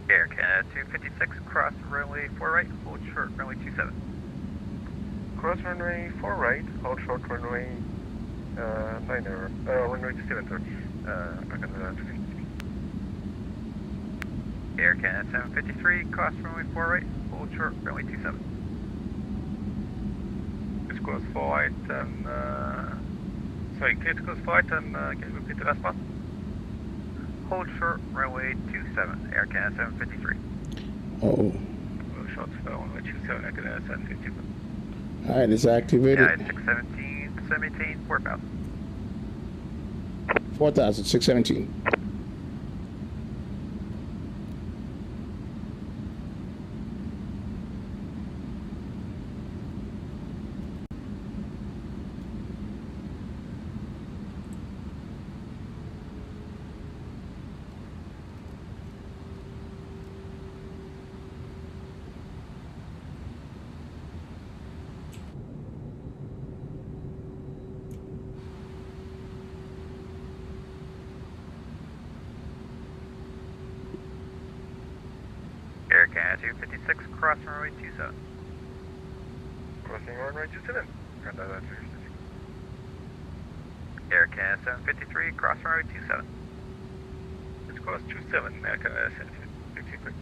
Air Canada 256, cross runway 4 right, hold short, runway 27. Cross runway 4 right, hold short runway 9 error, runway 27, sorry. Air Canada 753, cross runway 4 right, hold short, runway 27. Critical flight and critical flight and can you repeat the last one? Hold short, runway 27, Air Canada 753. Oh. Short for runway 27, Air Canada 753. All right, it's activated. Yeah, 617, 17, 4,000. 4,617. Air Canada 256, cross runway 27. Crossing runway 27, Canada 256. Air Canada 753, cross runway 27. It's cross 27, Air Canada 753.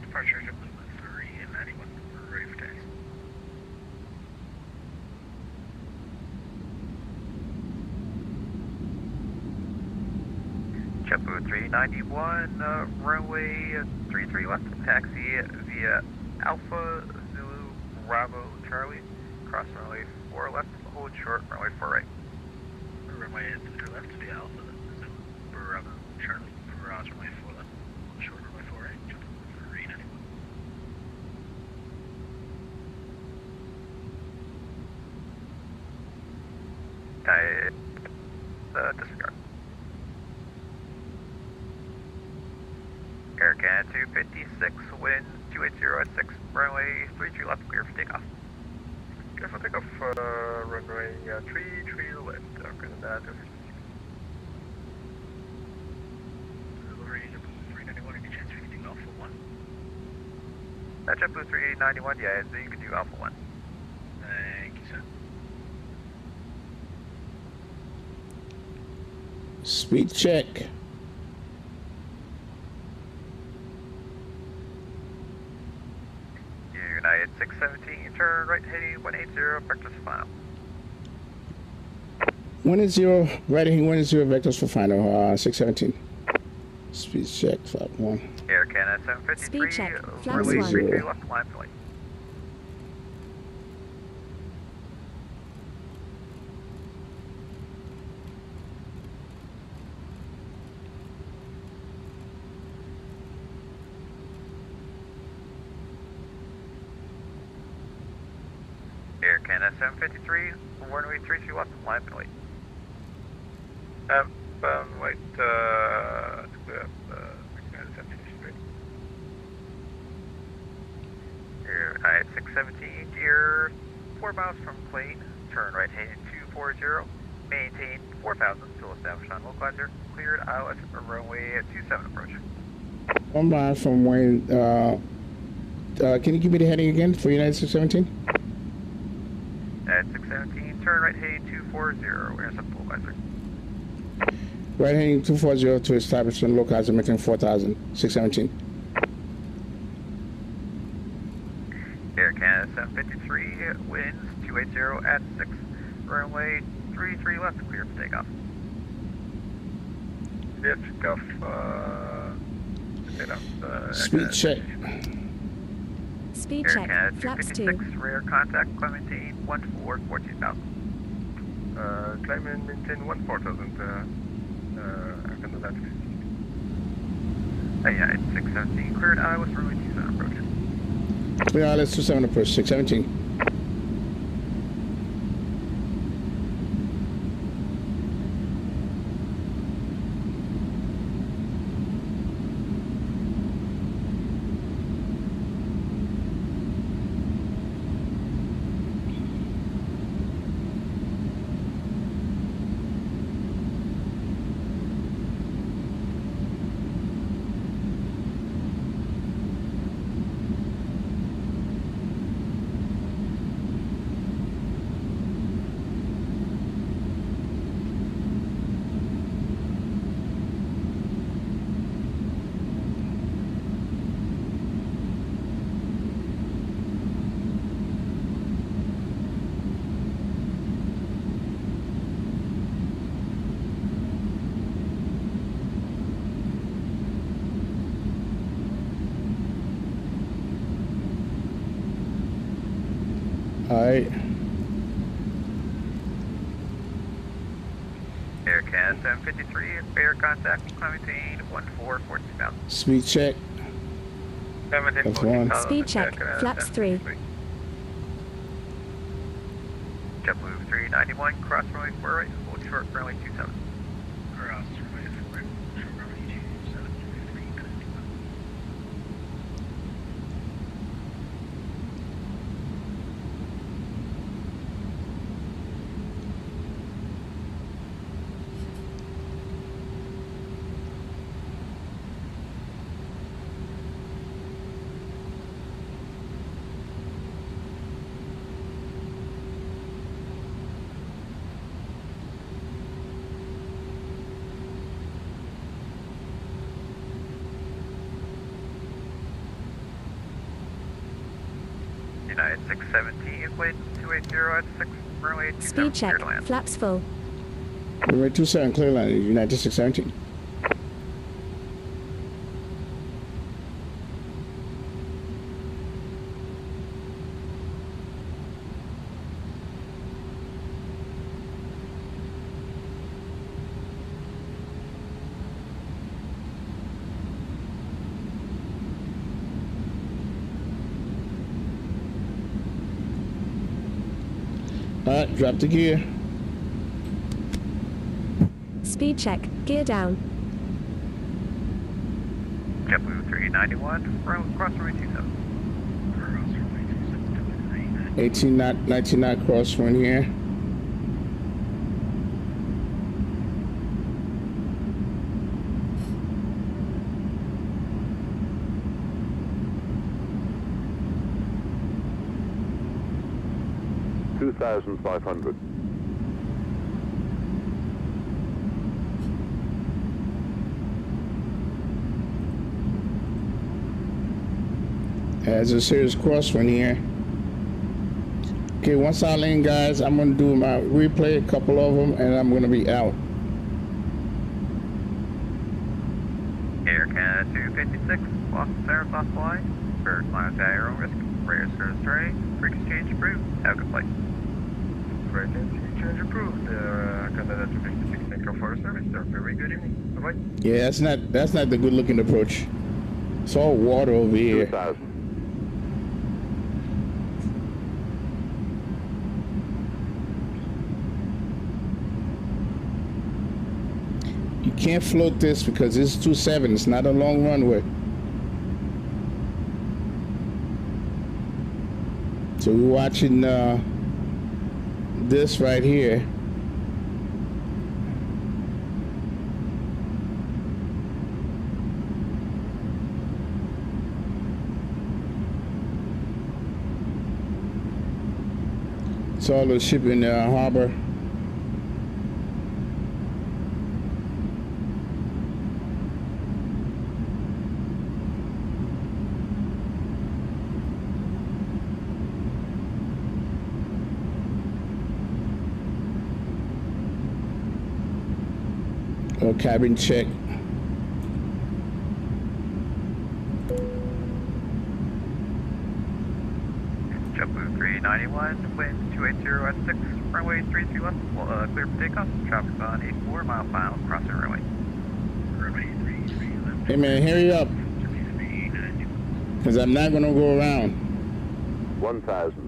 Departure to Blue 3 and 91, we're ready for taxi. JetBlue 391, runway 33 left, taxi via Alpha Zulu Bravo Charlie, cross runway 4 left, hold short, runway 4 right. Runway 3 left via Alpha Zulu Bravo Charlie, garage runway 4 left, hold short runway 4 right, JetBlue 391. Air Canada 256, winds 280 at 6, runway 33 left, clear for takeoff. Clear for takeoff, runway 33 left, after that. Delivery JetBlue 391, any chance we can do Alpha 1? That JetBlue 391, yeah, so you can do Alpha 1. Thank you, sir. Speed check. United 617, turn right heading 180, vectors for final. 180, right heading 180, vectors for final, 617. Speed check, flap 1. Air Canada 753, Speed check, flaps runway 1. 33 left, line for lane. Air Canada 753, runway 33 left, line for lane. Wait, United 617, gear 4 miles from plane, turn right heading 240, maintain 4,000, still established on localizer, cleared ILS runway 27 approach. 1 mile from when, can you give me the heading again for United 617? At 617, turn right heading 240, intercept localizer. Right heading 240 to establish on localizer, making 4,000, 617. Air Canada 753, winds 280 at 6, runway 33 left, clear for takeoff. Clear for takeoff, Speed check. Speed Air check, Canada flaps 2. 256, rear contact, Clementine 14, 14,000. climb and maintain 14,000, after that. United 617, cleared ILS runway 27 approach. Clear ILS 27 approach, 617. Alright. Air Canada 753, air contact, Clementine 14, 14,000. Speed check. That's 1. Speed check, flaps 3. JetBlue 391, cross runway 4 right, hold short runway 27. Cross runway 4 right, short runway 27, 3 minutes. United 617, wind 280 at 6, runway 27, Speed check, clear to land. flaps full. Runway 27, clear line, United 617. Alright, drop the gear. Speed check, gear down. JetBlue 391, cross runway 27. 18 knot, 19 knot crosswind here. $2,500. As a serious crosswind here. Okay, once I land, guys, I'm gonna do my replay, a couple of them, and I'm gonna be out. Air Canada 256, Boston Sarasota flying, bird climb to aero risk, radar service tray, for exchange approved, have a good flight. Right, exchange approved. Canada 256, thank you for service. Have a very good evening. Bye-bye. Yeah, that's not the good looking approach. It's all water over here. 2,000. You can't float this because it's 27. It's not a long runway. So we're watching this right here. It's all the ship in the harbor. Oh, cabin check. JetBlue 391, wind 280 at 6, runway 33 left, clear for takeoff, traffic on 84 mile final, crossing runway. Runway 33 left. Hey man, hurry up. Because I'm not going to go around. 1,000.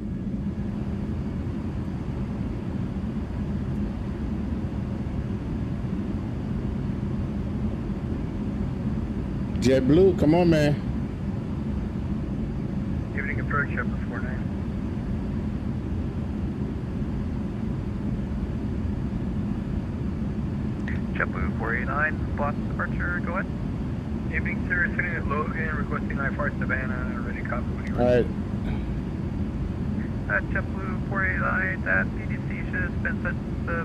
JetBlue, come on, man. Evening approach, JetBlue 49. JetBlue 489, Boston departure, go ahead. Evening, sir. Sitting at Logan, requesting I-4 Savannah, ready copy when you're All ready. right. JetBlue 489, that PDC should have been set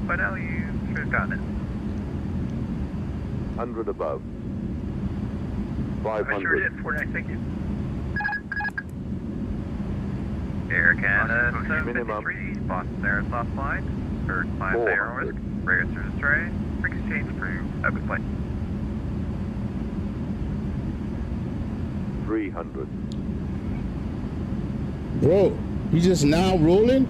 by now, you should have gotten it. 100 above. I sure 500. did, 49, thank you. Air Canada Minimum. 753, Boston Sarasota flying, bird climb to aero risk, radar service tray, for exchange approved, have a good flight. 300. Bro, you just now rolling?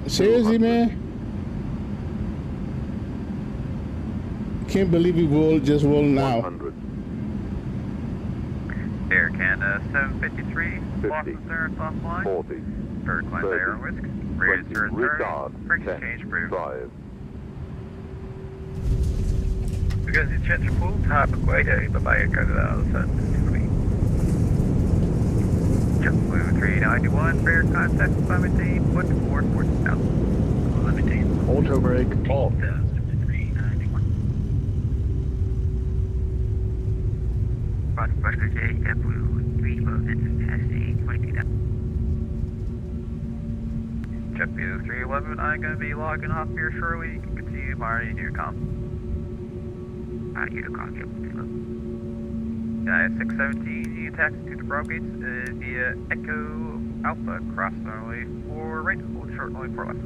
Seriously, man? Can't believe you just roll now. 100. Air Canada 753, 50. Boston Sarasota flying, 40. bird climb to 30. aero risk, radar 20. service tray, Retard. for exchange 10. approved. 5. Because the jets are full, top of quite a bye-bye, Canada 753. JetBlue 391, fair contact, Clementine, 144 south. Clementine. Auto brake off. 391. Boston Buster J, JetBlue 3 loaded, passing 22 down. JetBlue 311, I'm going to be logging off here shortly. You can continue monitoring your comm. You to call JetBlue 311. 617, you taxi to the broad gates via Echo Alpha, cross runway 4 right, hold short runway 4 left.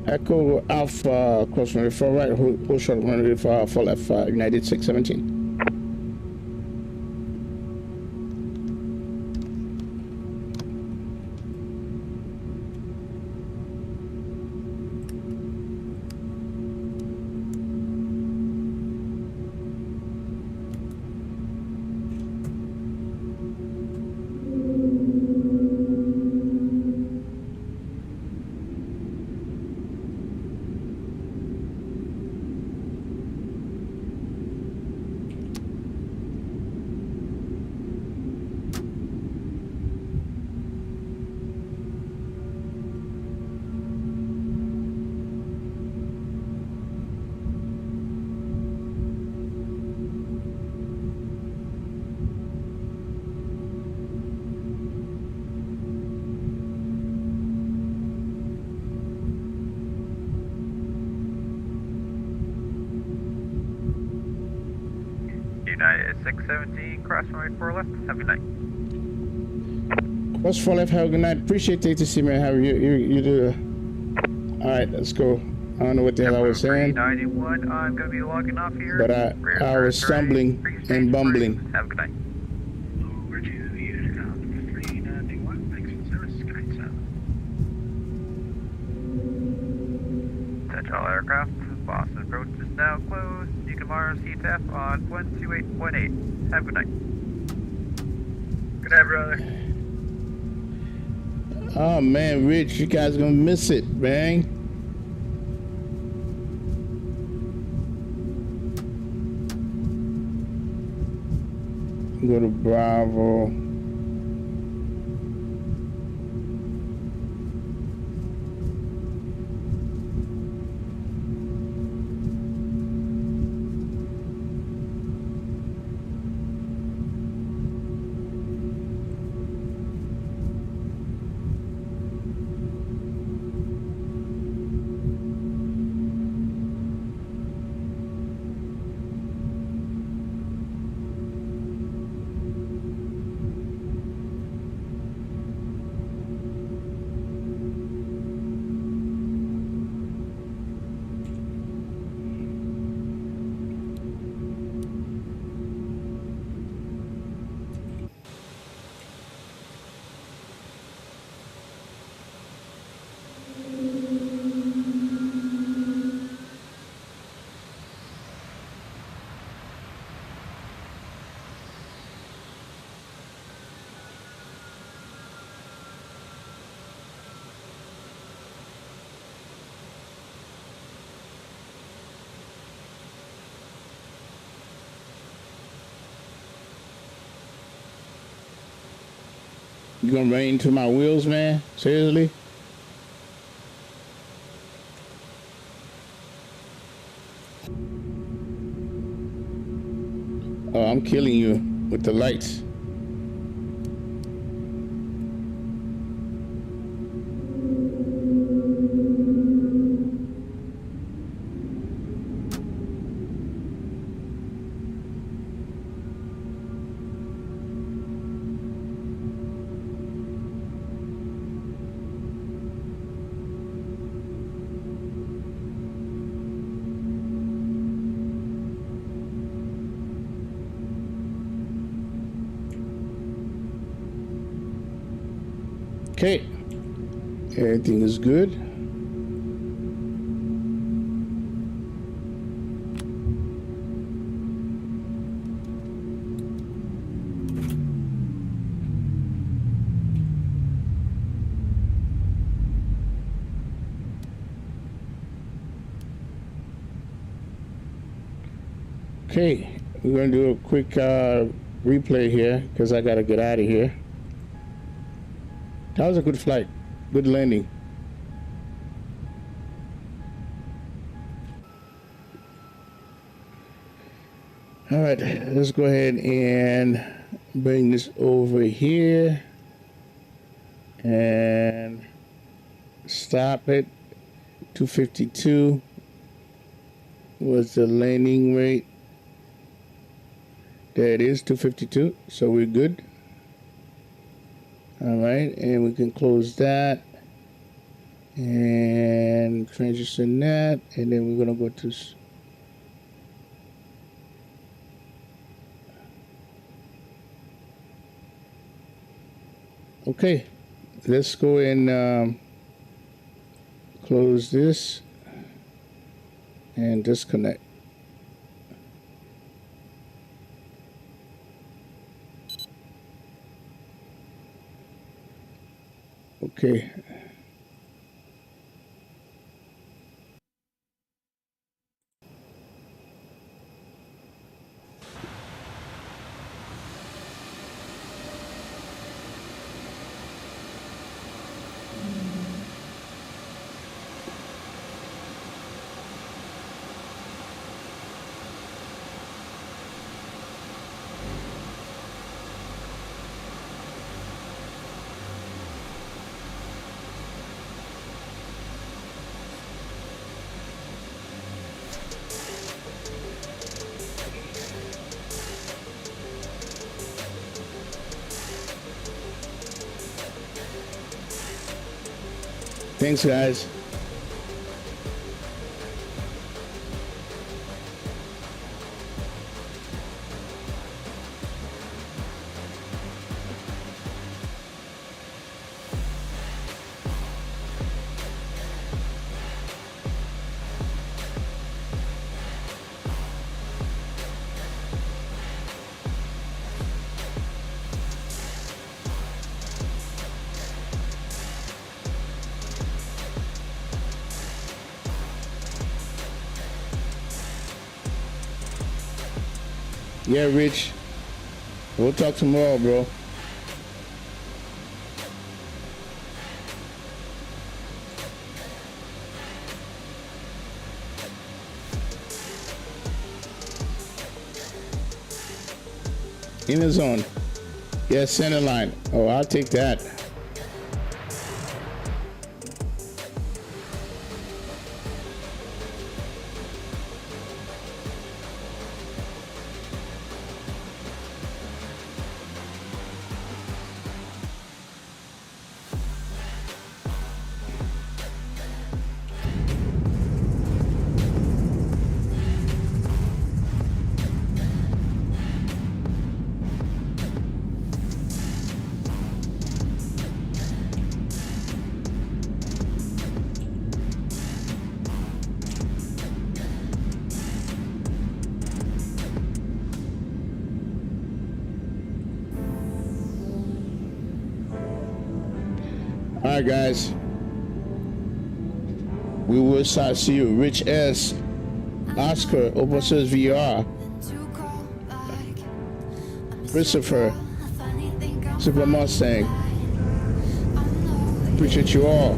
Echo Alpha, cross runway 4 right, hold short runway 4 left, United 617. United 617, cross runway 4 left, have a good night. What's for left? Have a good night. Appreciate the ATC, man. How you do? All right, let's go. I don't know what the hell I was saying, 391, I'm going to be logging off here. but I was stumbling and bumbling. Have a good night. Over to Unicom 391, thanks for service, Sky 7. Central aircraft, Boston approach is now closed. You can monitor CTAF on 128.8. Have a good night. Good night, brother. Oh man, Rich, you guys gonna miss it, man. Go to Bravo. You gonna run into my wheels, man? Seriously? Oh, I'm killing you with the lights. Okay, everything is good. Okay, we're gonna do a quick replay here because I gotta get out of here. That was a good flight, good landing. All right, let's go ahead and bring this over here and stop it. 252 was the landing rate. There it is, 252, so we're good. All right, and we can close that and transition that, and then we're gonna go to okay. Let's go and close this and disconnect. Okay. Thanks, guys. Yeah, Rich. We'll talk tomorrow, bro. In the zone. Yeah, center line. Oh, I'll take that. All right, guys. We will start. See you. Rich S. Oscar. Opus VR. Christopher. Super Mustang. Appreciate you all.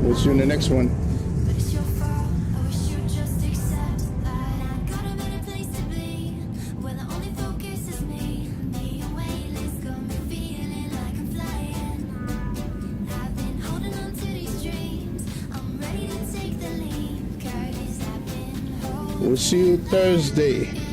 We'll see you in the next one. We'll see you Thursday.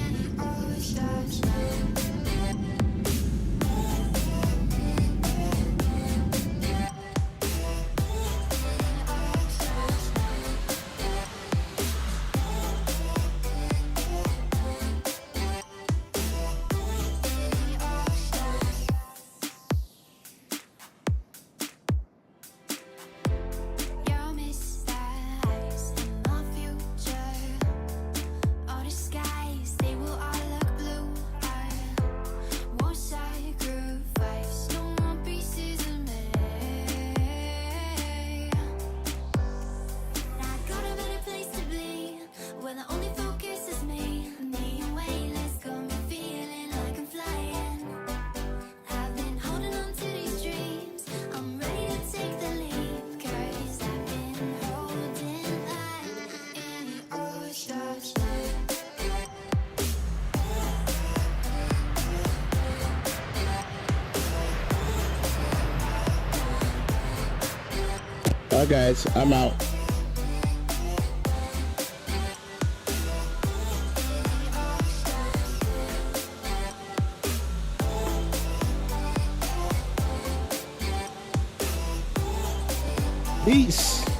All right, guys, I'm out. Peace.